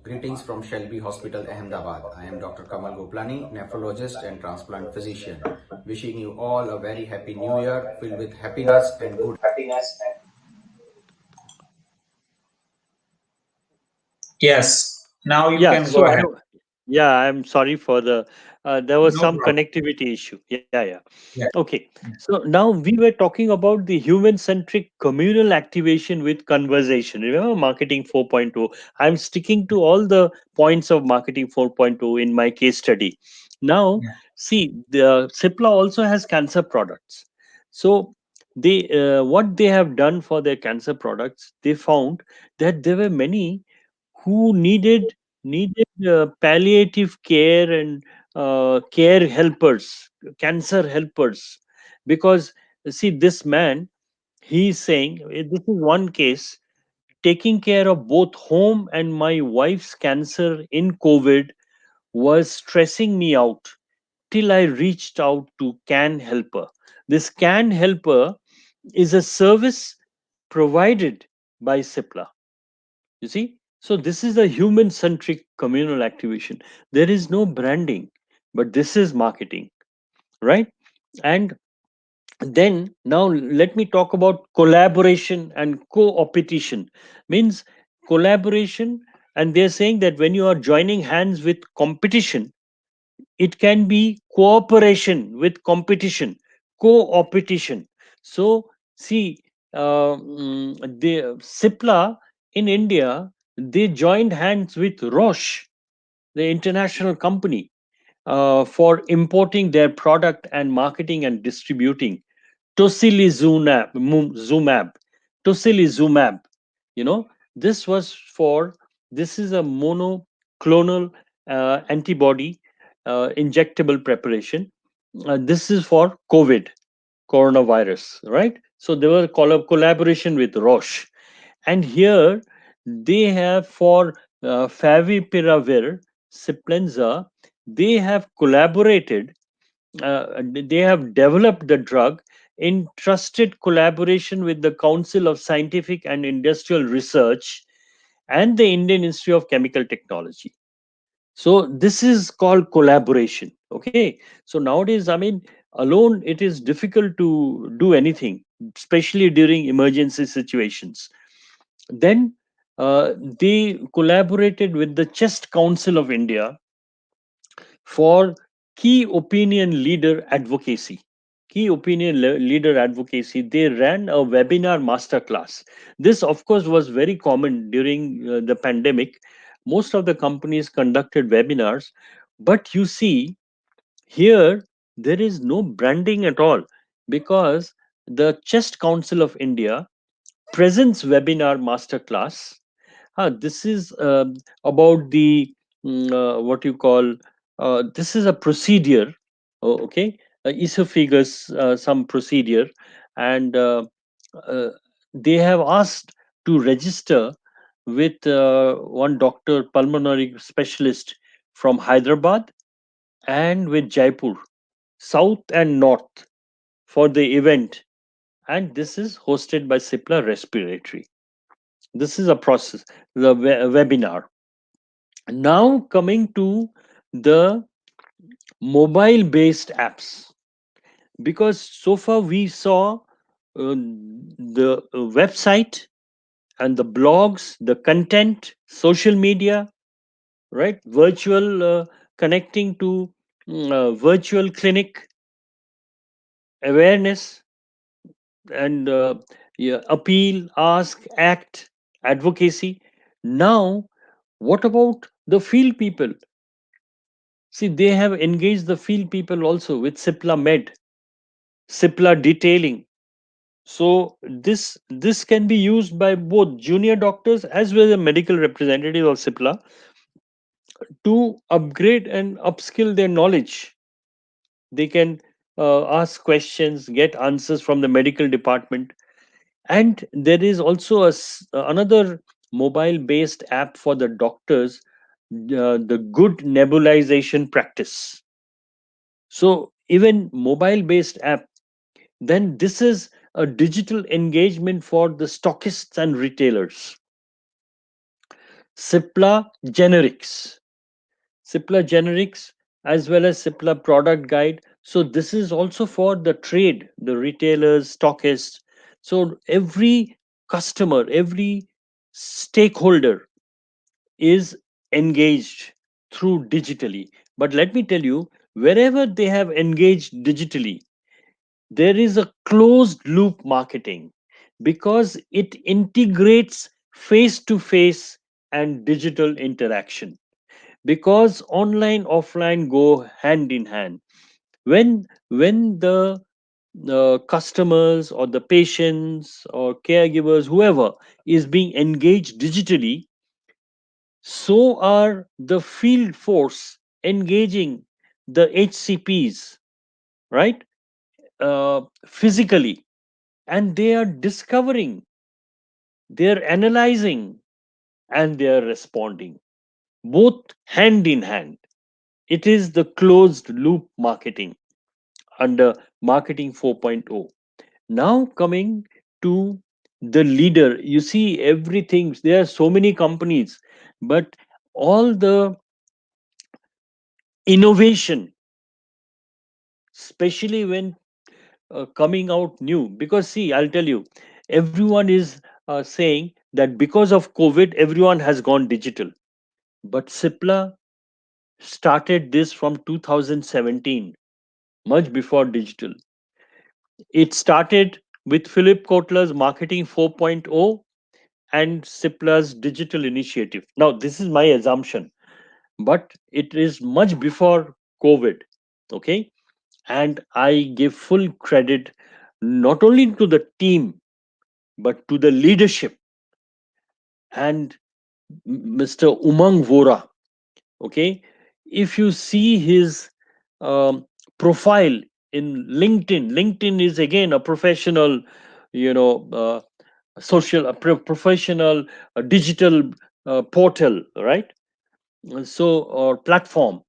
Speaker 6: Greetings from Shelby Hospital, Ahmedabad. I am Dr. Kamal Goplani, nephrologist and transplant physician. Wishing you all a very happy new year filled with happiness and good.
Speaker 4: Yes, now you
Speaker 5: Yeah,
Speaker 4: can go
Speaker 5: so
Speaker 4: ahead.
Speaker 5: yeah, I'm sorry for the there was
Speaker 4: No
Speaker 5: some
Speaker 4: problem.
Speaker 5: connectivity issue. Yeah.
Speaker 4: Yes.
Speaker 5: Okay. So now we were talking about the human-centric communal activation with conversation. Remember marketing 4.0? I'm sticking to all the points of marketing 4.0 in my case study. Now,
Speaker 4: Yeah.
Speaker 5: see, the Cipla also has cancer products. So they what they have done for their cancer products, they found that there were many who needed palliative care and care helpers, cancer helpers, because see this man, he's saying this is one case, taking care of both home and my wife's cancer in COVID was stressing me out till I reached out to Can Helper. This Can Helper is a service provided by Cipla. You see? So this is a human centric communal activation. There is no branding, but this is marketing, right? And then now let me talk about collaboration and co-opetition. Means collaboration, and they're saying that when you are joining hands with competition, it can be cooperation with competition, co-opetition. So see, the Cipla in India, they joined hands with Roche, the international company, for importing their product and marketing and distributing Zumab, Tocilizumab. You know, this was for, this is a monoclonal antibody injectable preparation. This is for COVID, coronavirus, right? So there was a collaboration with Roche, and here they have for Favipiravir, Ciplenza, they have collaborated, they have developed the drug in trusted collaboration with the Council of Scientific and Industrial Research and the Indian Institute of Chemical Technology. So this is called collaboration. Okay. So nowadays, I mean, alone it is difficult to do anything, especially during emergency situations. Then they collaborated with the Chest Council of India for key opinion leader advocacy. Key opinion leader advocacy. They ran a webinar masterclass. This, of course, was very common during the pandemic. Most of the companies conducted webinars, but you see, here there is no branding at all, because the Chest Council of India presents webinar masterclass. This is about the what you call, this is a procedure, okay, esophagus, some procedure, and uh, they have asked to register with one doctor, pulmonary specialist from Hyderabad, and with Jaipur, South and North, for the event, and this is hosted by Cipla Respiratory. This is a process, the webinar. Now coming to the mobile based apps, because so far we saw the website and the blogs, the content, social media, right? Virtual connecting to virtual clinic awareness and yeah, appeal, ask, act, advocacy. Now, what about the field people? See, they have engaged the field people also with Cipla Med, Cipla detailing. So this can be used by both junior doctors as well as medical representatives of Cipla to upgrade and upskill their knowledge. They can ask questions, get answers from the medical department. And there is also another mobile based app for the doctors, the good nebulization practice. So even mobile based app, then this is a digital engagement for the stockists and retailers. Cipla generics, Cipla generics as well as Cipla product guide. So this is also for the trade, the retailers, stockists. So every customer, every stakeholder is engaged through digitally. But let me tell you, wherever they have engaged digitally, there is a closed loop marketing because it integrates face to face and digital interaction, because online offline go hand in hand. When the customers or the patients or caregivers, whoever is being engaged digitally, so are the field force engaging the HCPs, right? Physically, and they are discovering, they are analyzing, and they are responding, both hand in hand. It is the closed loop marketing under marketing 4.0. Now coming to the leader, you see everything. There are so many companies, but all the innovation, especially when coming out new, because see, I'll tell you, everyone is saying that because of COVID, everyone has gone digital. But Cipla started this from 2017, much before digital. It started with Philip Kotler's Marketing 4.0 and Cipla's digital initiative. Now, this is my assumption, but it is much before COVID. Okay. And I give full credit not only to the team, but to the leadership and Mr. Umang Vora. Okay. If you see his um, profile in LinkedIn, LinkedIn is again a professional, you know, social, professional digital portal, right? So, or platform.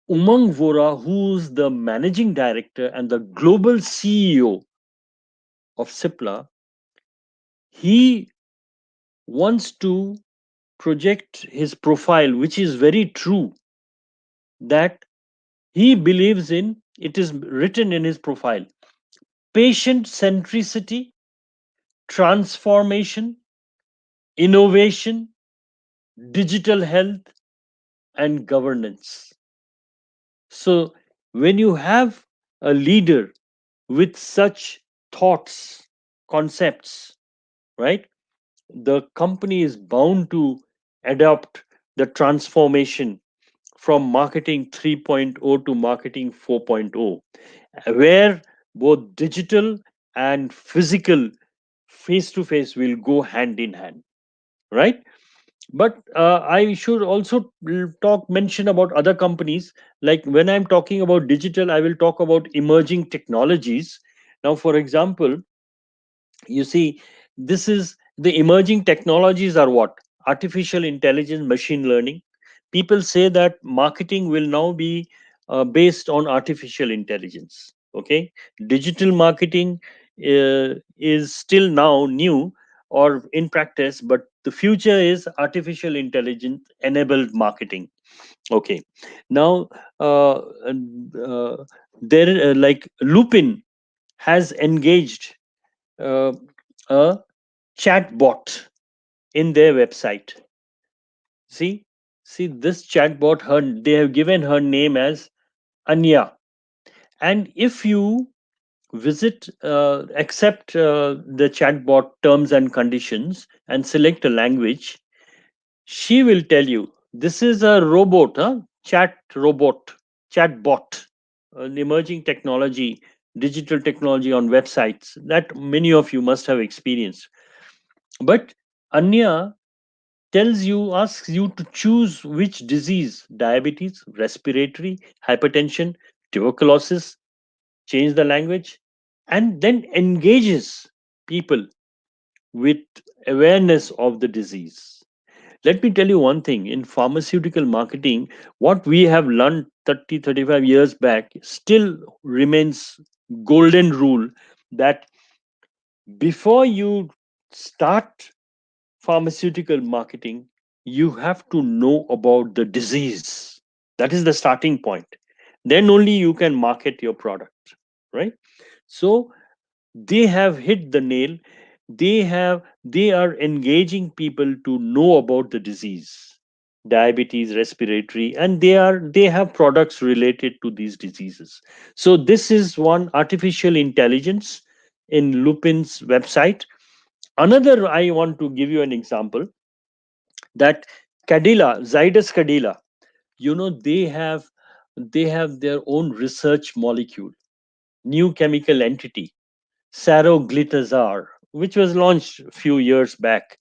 Speaker 5: Umang Vora, who's the managing director and the global CEO of Cipla, he wants to project his profile, which is very true, that he believes in, it is written in his profile, patient centricity, transformation, innovation, digital health, and governance. So, when you have a leader with such thoughts, concepts, right, the company is bound to adopt the transformation from marketing 3.0 to marketing 4.0, where both digital and physical face to face will go hand in hand, right? But I should also talk mention about other companies. Like when I'm talking about digital, I will talk about emerging technologies. Now, for example, you see, this is the emerging technologies are what? Artificial intelligence, machine learning. People say that marketing will now be based on artificial intelligence. Okay, digital marketing is still now new or in practice, but the future is artificial intelligence enabled marketing. Okay, now there like Lupin has engaged uh, a chatbot in their website. See, see this chatbot. Her they have given her name as Anya, and if you accept the chatbot terms and conditions and select a language, she will tell you this is a robot, robot, chatbot, an emerging technology, digital technology on websites that many of you must have experienced. But Anya tells you, asks you to choose which disease, diabetes, respiratory, hypertension, tuberculosis, change the language, and then engages people with awareness of the disease. Let me tell you one thing, in pharmaceutical marketing, what we have learned 30, 35 years back still remains golden rule that before you start pharmaceutical marketing, you have to know about the disease. That is the starting point. Then only you can market your product, right? So they have hit the nail. They are engaging people to know about the disease, diabetes, respiratory, and they have products related to these diseases. So this is one artificial intelligence in Lupin's website. Another, I want to give you an example, that Cadila, Zydus Cadila, they have their own research molecule, new chemical entity, saroglitazar, which was launched a few years back,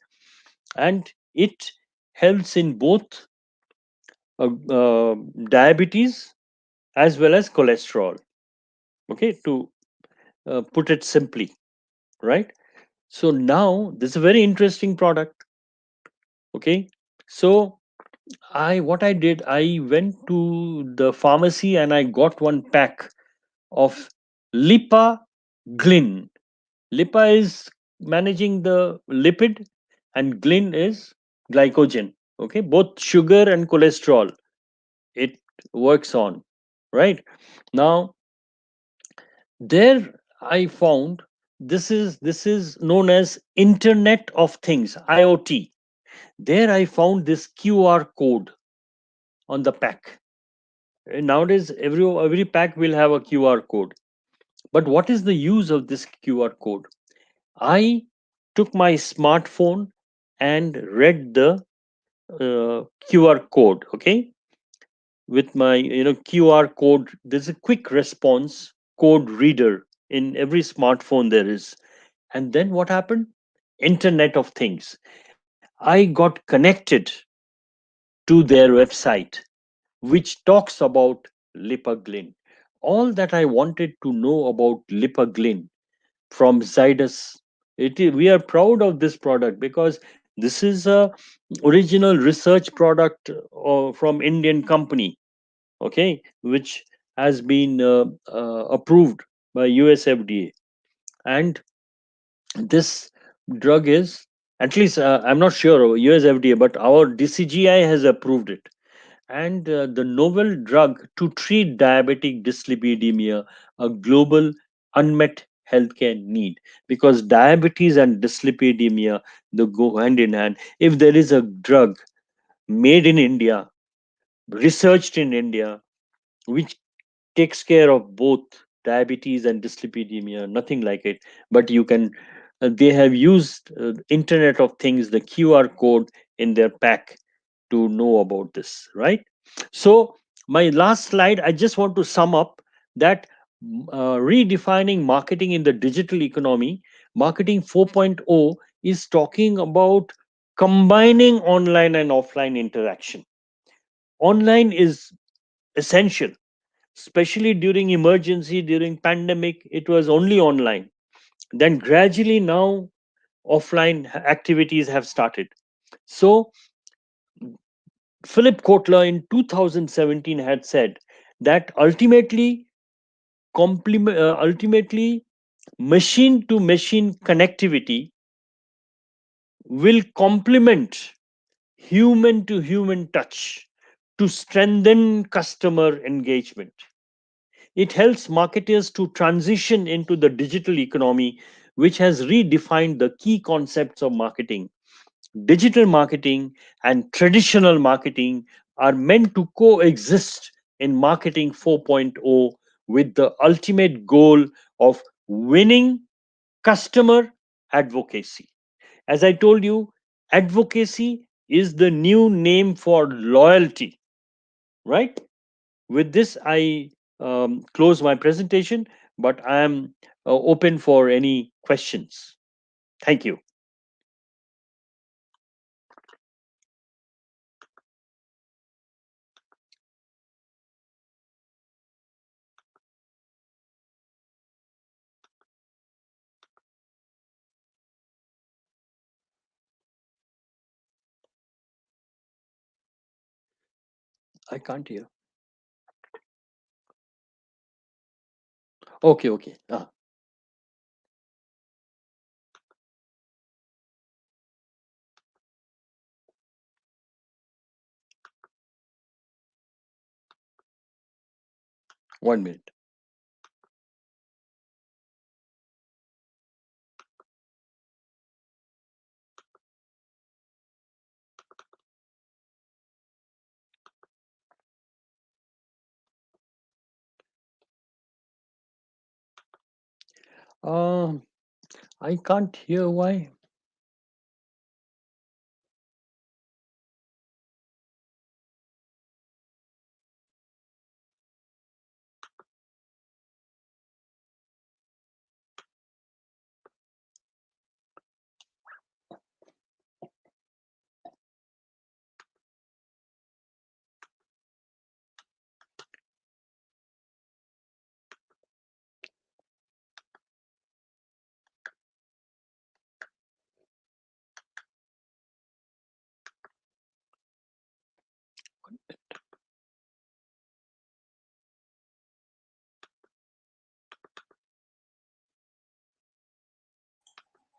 Speaker 5: and it helps in both uh, uh, diabetes as well as cholesterol. Okay, to put it simply, right? So now this is a very interesting product. Okay, so I what I did, I went to the pharmacy and I got one pack of Lipa Glyn. Lipa is managing the lipid, and Glyn is glycogen. Okay, both sugar and cholesterol it works on. Right now, there I found this is known as Internet of Things, IoT. There I found this QR code on the pack. Nowadays, every pack will have a QR code. But what is the use of this QR code? I took my smartphone and read the QR code. Okay, with my QR code, there's a quick response code reader in every smartphone there is. And then what happened? Internet of Things. I got connected to their website, which talks about Lipaglyn. All that I wanted to know about Lipaglyn from Zydus. We are proud of this product because this is a original research product from Indian company, okay, which has been approved by US FDA. And this drug is, at least I'm not sure of US FDA, but our DCGI has approved it. And the novel drug to treat diabetic dyslipidemia, a global unmet healthcare need, because diabetes and dyslipidemia, they go hand in hand. If there is a drug made in India, researched in India, which takes care of both diabetes and dyslipidemia, nothing like it. But you can they have used Internet of Things, the QR code in their pack, to know about this, right? So my last slide, I just want to sum up that redefining marketing in the digital economy, marketing 4.0 is talking about combining online and offline interaction. Online is essential, especially during emergency, during pandemic. It was only online. Then gradually now offline activities have started. So Philip Kotler in 2017 had said that ultimately machine to machine connectivity will complement human to human touch to strengthen customer engagement. It helps marketers to transition into the digital economy which has redefined the key concepts of marketing. Digital marketing and traditional marketing are meant to coexist in marketing 4.0 with the ultimate goal of winning customer advocacy. As I told you, advocacy is the new name for loyalty, right? With this, I close my presentation, but I am open for any questions. Thank you. I can't hear. Okay, okay. 1 minute. Uh, I can't hear why.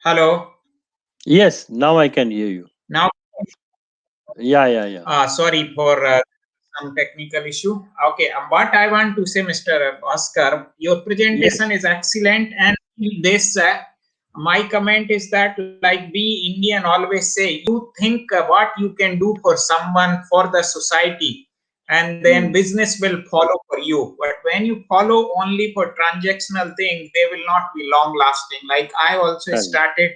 Speaker 4: Hello.
Speaker 5: Yes, now I can hear you.
Speaker 4: Now,
Speaker 5: Yeah, yeah, yeah.
Speaker 4: sorry for some technical issue. Okay, what I want to say, Mr. Bhaskar, your
Speaker 5: Yes.
Speaker 4: presentation is excellent, and this my comment is that, like we Indian always say, you think what you can do for someone, for the society, and then
Speaker 5: Mm,
Speaker 4: business will follow for you. But when you follow only for transactional things, they will not be long lasting. Like I also
Speaker 5: correct.
Speaker 4: started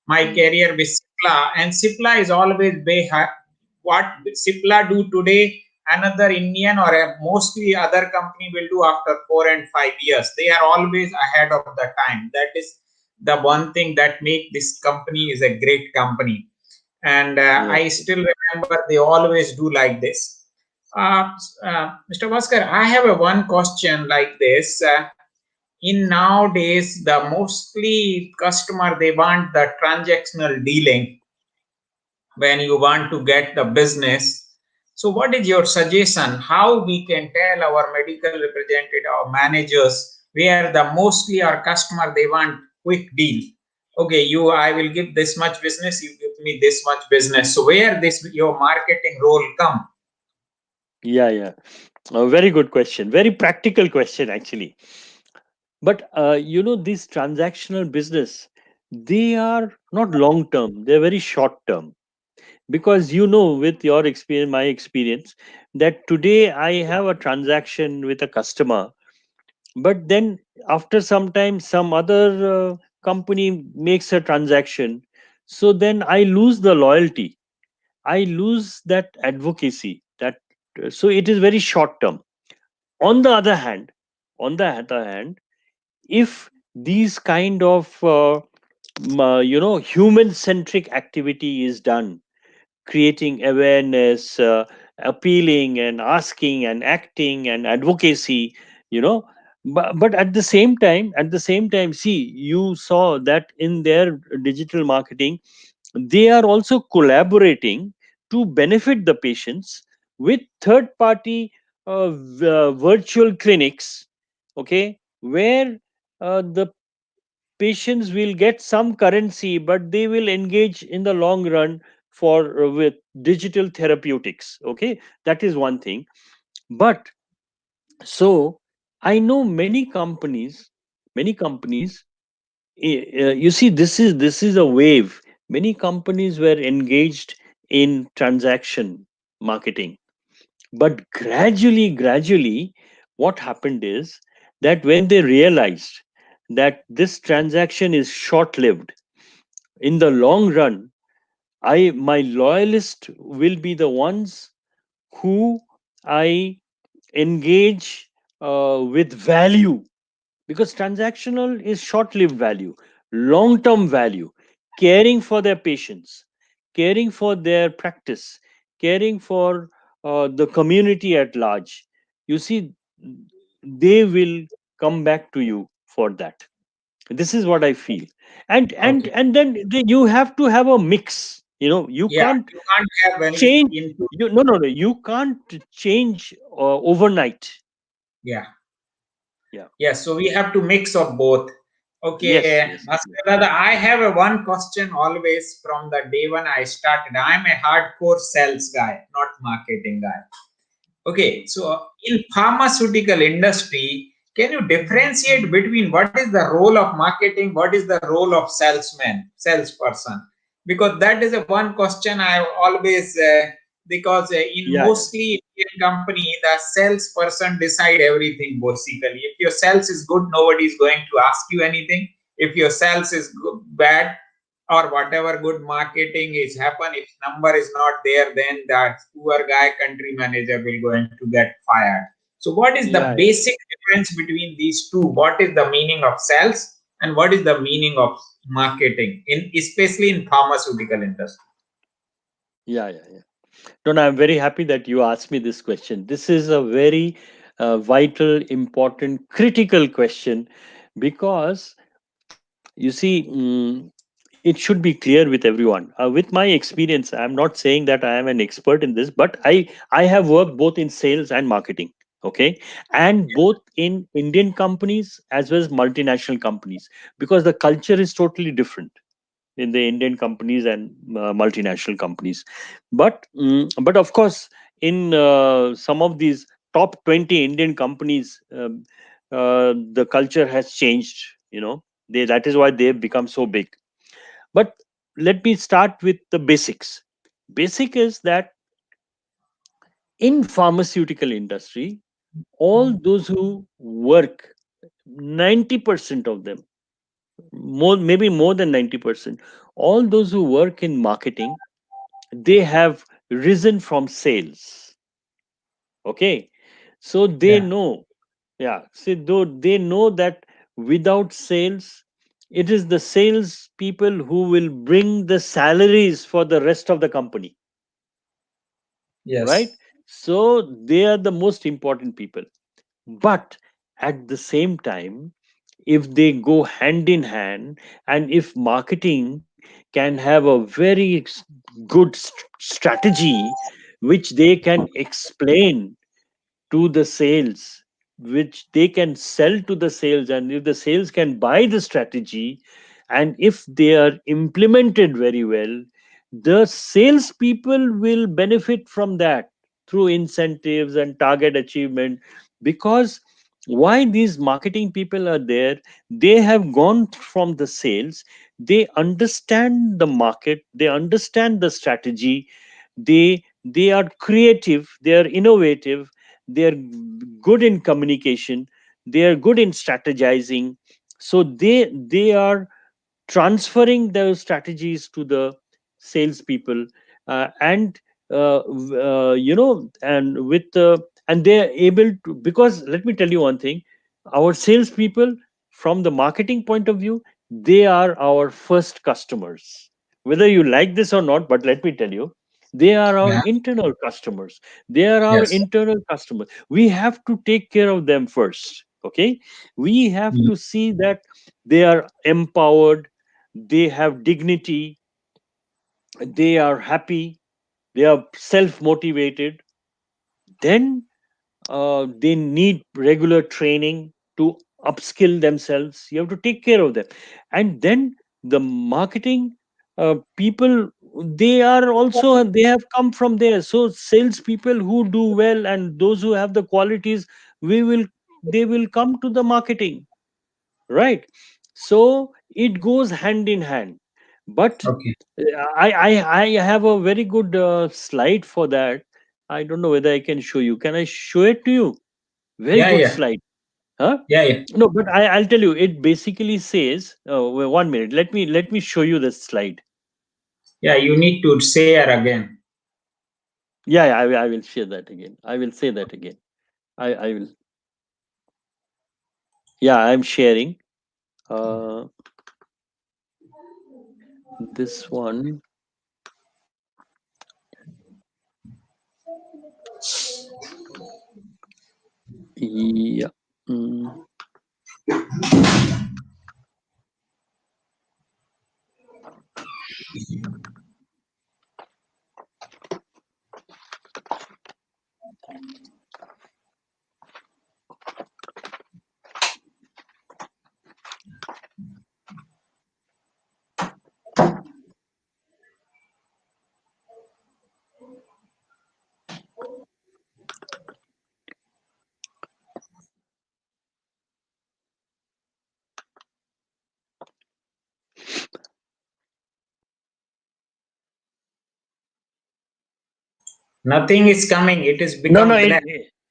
Speaker 4: my
Speaker 5: Mm,
Speaker 4: career with Cipla, and Cipla is always way high. What Cipla do today, another Indian or mostly other company will do after 4 and 5 years. They are always ahead of the time. That is the one thing that make this company is a great company. And
Speaker 5: yes.
Speaker 4: I still remember they always do like this. Mr. Bhaskar, I have a one question like this. In nowadays, the mostly customer they want the transactional dealing when you want to get the business. So what is your suggestion how we can tell our medical representative or managers where the mostly our customer they want quick deal? Okay, you I will give this much business, you give me this much business. So where this your marketing role come?
Speaker 5: Yeah, yeah. A very good question. Very practical question, actually. But these transactional business, they are not long term. They're very short term. Because with your experience, my experience, that today I have a transaction with a customer, but then after some time, some other company makes a transaction. So then I lose the loyalty. I lose that advocacy. So it is very short term. On the other hand, if these kind of human centric activity is done, creating awareness, appealing and asking and acting and advocacy, you know but at the same time, see, you saw that in their digital marketing, they are also collaborating to benefit the patients with third party virtual clinics, okay, where the patients will get some currency, but they will engage in the long run for with digital therapeutics. Okay, that is one thing. But so I know many companies You see, this is a wave. Many companies were engaged in transaction marketing, but gradually, what happened is that when they realized that this transaction is short lived, in the long run, I my loyalists will be the ones who I engage with value, because transactional is short lived value. Long term value, caring for their patients, caring for their practice, caring for the community at large. You see, they will come back to you for that. This is what I feel. And then you have to have a mix. You
Speaker 4: Yeah,
Speaker 5: can't
Speaker 4: you can't have any
Speaker 5: change.
Speaker 4: into.
Speaker 5: No, you can't change overnight.
Speaker 4: Yeah.
Speaker 5: Yeah.
Speaker 4: Yes, so we have to mix of both.
Speaker 5: Yes,
Speaker 4: Okay,
Speaker 5: yes, yes.
Speaker 4: Bhaskar Dada, I have a one question always from the day when I started. I'm a hardcore sales guy, not marketing guy. Okay, so in pharmaceutical industry, can you differentiate between what is the role of marketing, what is the role of salesman, salesperson? Because that is a one question I always because in
Speaker 5: Yeah, yeah.
Speaker 4: mostly Indian company, the salesperson decide everything basically. If your sales is good, nobody is going to ask you anything. If your sales is good, bad, or whatever good marketing is happen, if number is not there, then that poor guy country manager will going to get fired. So what is the
Speaker 5: Yeah, yeah.
Speaker 4: basic difference between these two? What is the meaning of sales and what is the meaning of marketing, in especially in pharmaceutical industry?
Speaker 5: Yeah, yeah, yeah. No, no, I'm very happy that you asked me this question. This is a very vital, important, critical question, because you see, it should be clear with everyone. With my experience, I'm not saying that I am an expert in this, but I have worked both in sales and marketing. Okay, and both in Indian companies as well as multinational companies, because the culture is totally different in the Indian companies and multinational companies. But of course, in some of these top 20 Indian companies, the culture has changed. That is why they've become so big. But let me start with the basics. Basic is that in pharmaceutical industry, all those who work, 90% of them, maybe more than 90%, all those who work in marketing, they have risen from sales. Okay, so they
Speaker 4: Yeah.
Speaker 5: know. Yeah, so though they know that without sales, it is the sales people who will bring the salaries for the rest of the company, right?
Speaker 4: Yes.
Speaker 5: So they are the most important people. But at the same time, if they go hand in hand, and if marketing can have a very good strategy which they can explain to the sales, which they can sell to the sales, and if the sales can buy the strategy, and if they are implemented very well, the salespeople will benefit from that through incentives and target achievement. Because why these marketing people are there, they have gone from the sales, they understand the market, they understand the strategy, they are creative, they are innovative, they are good in communication, they are good in strategizing. So they are transferring those strategies to the salespeople, and and they are able to, because let me tell you one thing, our salespeople, from the marketing point of view, they are our first customers, whether you like this or not. But let me tell you, they are our
Speaker 4: Yeah.
Speaker 5: internal customers. They are our
Speaker 4: Yes.
Speaker 5: internal customers. We have to take care of them first. Okay, we have
Speaker 4: Mm.
Speaker 5: to see that they are empowered, they have dignity, they are happy, they are self motivated. Then they need regular training to upskill themselves. You have to take care of them. And then the marketing people, they are also, they have come from there. So salespeople who do well and those who have the qualities, we will they will come to the marketing, right? So it goes hand in hand. But
Speaker 4: Okay.
Speaker 5: I have a very good slide for that. I don't know whether I can show you. Can I show it to you? Very
Speaker 4: Yeah,
Speaker 5: good
Speaker 4: yeah,
Speaker 5: slide. Huh?
Speaker 4: yeah, yeah.
Speaker 5: No, but I'll tell you. It basically says. Wait, 1 minute. Let me show you the slide.
Speaker 4: Yeah, you need to share again.
Speaker 5: Yeah, yeah, I will share that again. I will say that again. I will. Yeah, I'm sharing. Uh, this one. Yeah. Mm.
Speaker 4: Nothing is coming. It is
Speaker 5: No, no,
Speaker 4: become black.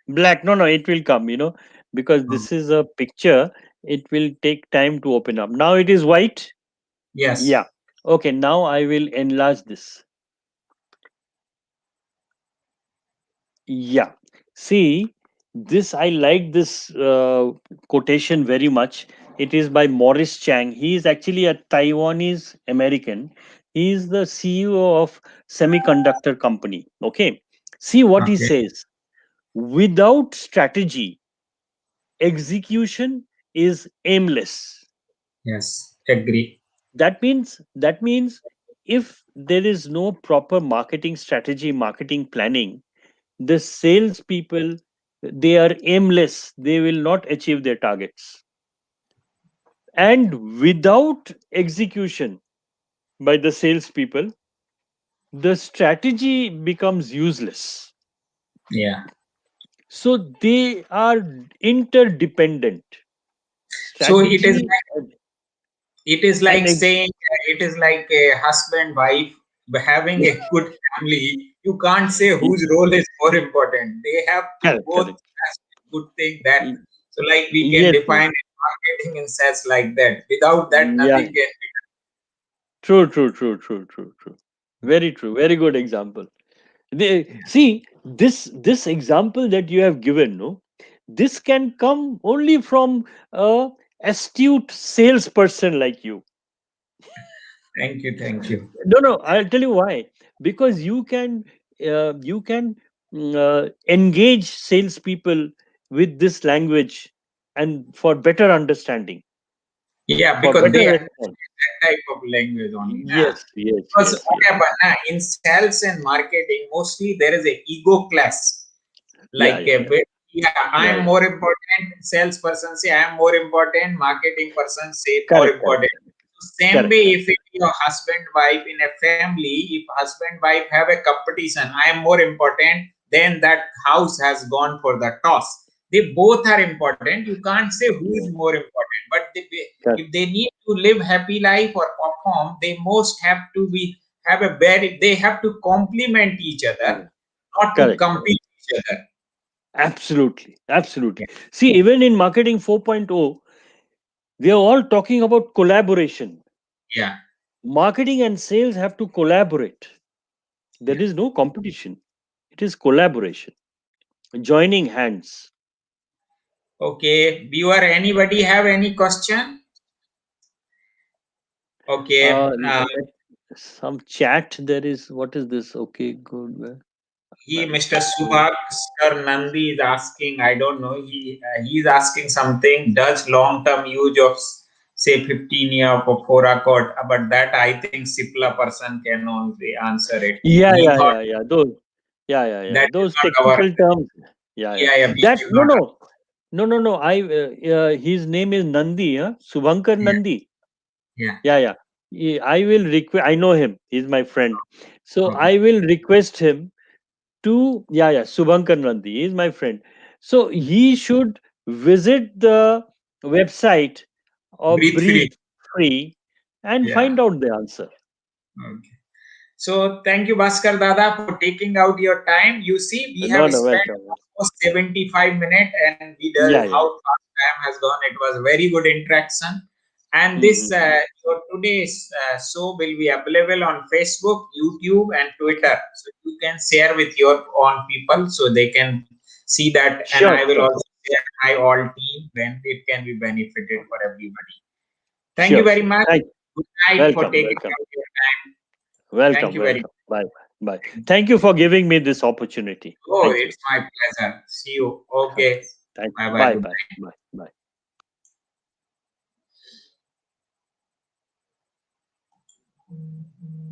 Speaker 5: black. No, no, it will come. Because
Speaker 4: Oh,
Speaker 5: this is a picture. It will take time to open up. Now it is white.
Speaker 4: yes.
Speaker 5: Yeah. Okay. Now I will enlarge this. Yeah. See, this I like this quotation very much. It is by Morris Chang. He is actually a Taiwanese American. He is the CEO of semiconductor company. Okay. See what he
Speaker 4: Okay.
Speaker 5: says. Without strategy, execution is aimless.
Speaker 4: Yes. Agree.
Speaker 5: That means if there is no proper marketing strategy, marketing planning, the salespeople, they are aimless. They will not achieve their targets. And without execution by the salespeople, the strategy becomes useless.
Speaker 4: Yeah.
Speaker 5: So they are interdependent.
Speaker 4: So it is
Speaker 5: Strategy
Speaker 4: like it is
Speaker 5: and
Speaker 4: like saying it is like a husband wife having a good family. You can't say whose role is more important. They have to
Speaker 5: correct,
Speaker 4: both
Speaker 5: correct.
Speaker 4: has good thing that.
Speaker 5: Y-
Speaker 4: So like we can
Speaker 5: Yes, yes.
Speaker 4: define marketing and sales like that. Without that,
Speaker 5: Yeah.
Speaker 4: nothing can be.
Speaker 5: True, true, true, true, true, true. Very true. Very good example. See, this example that you have given, no, this can come only from a astute salesperson like you.
Speaker 4: Thank you. Thank you.
Speaker 5: No, no, I'll tell you why. Because you can engage salespeople with this language and for better understanding,
Speaker 4: Yeah,
Speaker 5: for
Speaker 4: because
Speaker 5: better
Speaker 4: they
Speaker 5: response.
Speaker 4: understand that type of language only. Nah.
Speaker 5: Yes, yes,
Speaker 4: Because
Speaker 5: yes,
Speaker 4: what
Speaker 5: yes.
Speaker 4: happen, nah, in sales and marketing, mostly there is a ego class.
Speaker 5: Yeah,
Speaker 4: Like
Speaker 5: yeah,
Speaker 4: a
Speaker 5: yeah,
Speaker 4: bit, yeah, I
Speaker 5: yeah,
Speaker 4: am
Speaker 5: yeah.
Speaker 4: more important. Salesperson say I am more important. Marketing person say more
Speaker 5: Correct, correct,
Speaker 4: important. Same
Speaker 5: correct,
Speaker 4: way,
Speaker 5: correct.
Speaker 4: if it your husband wife in a family, if husband wife have a competition, I am more important. Then that house has gone for the toss. They both are important. You can't say who is more important, but
Speaker 5: Correct.
Speaker 4: if they need to live happy life or perform, they most have to be have a very. They have to complement each other,
Speaker 5: Yeah.
Speaker 4: not to
Speaker 5: Correct, correct.
Speaker 4: compete each other.
Speaker 5: Absolutely, absolutely. See, even in marketing 4.0, they are all talking about collaboration.
Speaker 4: Yeah,
Speaker 5: Marketing and sales have to collaborate. There
Speaker 4: yeah.
Speaker 5: is no competition. It is collaboration, joining hands.
Speaker 4: Okay, viewer, anybody have any question? Okay,
Speaker 5: Some chat there is. What is this? Okay, good.
Speaker 4: Mr.
Speaker 5: Uh,
Speaker 4: Subhaskar Nandi is asking. I don't know. He's asking something. Does long-term use of say 15 year for Foracort? But that I think Cipla person can only answer it.
Speaker 5: Yeah,
Speaker 4: He
Speaker 5: yeah,
Speaker 4: thought
Speaker 5: yeah, yeah. Those, yeah, yeah, yeah.
Speaker 4: that is
Speaker 5: Those
Speaker 4: not our.
Speaker 5: technical terms. Yeah, yeah.
Speaker 4: Yeah, yeah. We
Speaker 5: That
Speaker 4: should
Speaker 5: no,
Speaker 4: not.
Speaker 5: no, no, no, no. His name is Nandi. Huh? Subhankar
Speaker 4: Yeah,
Speaker 5: Nandi.
Speaker 4: yeah.
Speaker 5: Yeah, yeah. I will request. I know him. He's my friend. So
Speaker 4: Okay.
Speaker 5: I will request him to. Yeah, yeah. Subhankar Nandi. He's my friend. So he should visit the website of
Speaker 4: Breathe
Speaker 5: Breathe
Speaker 4: free.
Speaker 5: free and
Speaker 4: Yeah.
Speaker 5: find out the answer.
Speaker 4: Okay. So thank you, Bhaskar Dada, for taking out your time. You see, we
Speaker 5: No,
Speaker 4: have
Speaker 5: no,
Speaker 4: spent
Speaker 5: welcome.
Speaker 4: almost 75 minutes, and we know
Speaker 5: Yeah,
Speaker 4: how
Speaker 5: yeah.
Speaker 4: fast time has gone. It was a very good interaction. And this
Speaker 5: Mhm.
Speaker 4: your today's show will be available on Facebook, YouTube, and Twitter. So you can share with your own people so they can see that. And
Speaker 5: Sure,
Speaker 4: I will
Speaker 5: sure,
Speaker 4: also share my all team when it can be benefited for everybody. Thank you
Speaker 5: sure,
Speaker 4: very
Speaker 5: sure.
Speaker 4: much.
Speaker 5: Thank,
Speaker 4: Good night for
Speaker 5: welcome,
Speaker 4: taking
Speaker 5: welcome,
Speaker 4: out your time. Thank
Speaker 5: welcome,
Speaker 4: you very much.
Speaker 5: welcome. Bye, bye. Thank you for giving me this opportunity.
Speaker 4: Oh,
Speaker 5: Thank you.
Speaker 4: it's my pleasure. See you. Okay.
Speaker 5: Thank
Speaker 4: Bye
Speaker 5: you.
Speaker 4: bye.
Speaker 5: Bye,
Speaker 4: Good
Speaker 5: bye,
Speaker 4: night.
Speaker 5: bye, bye.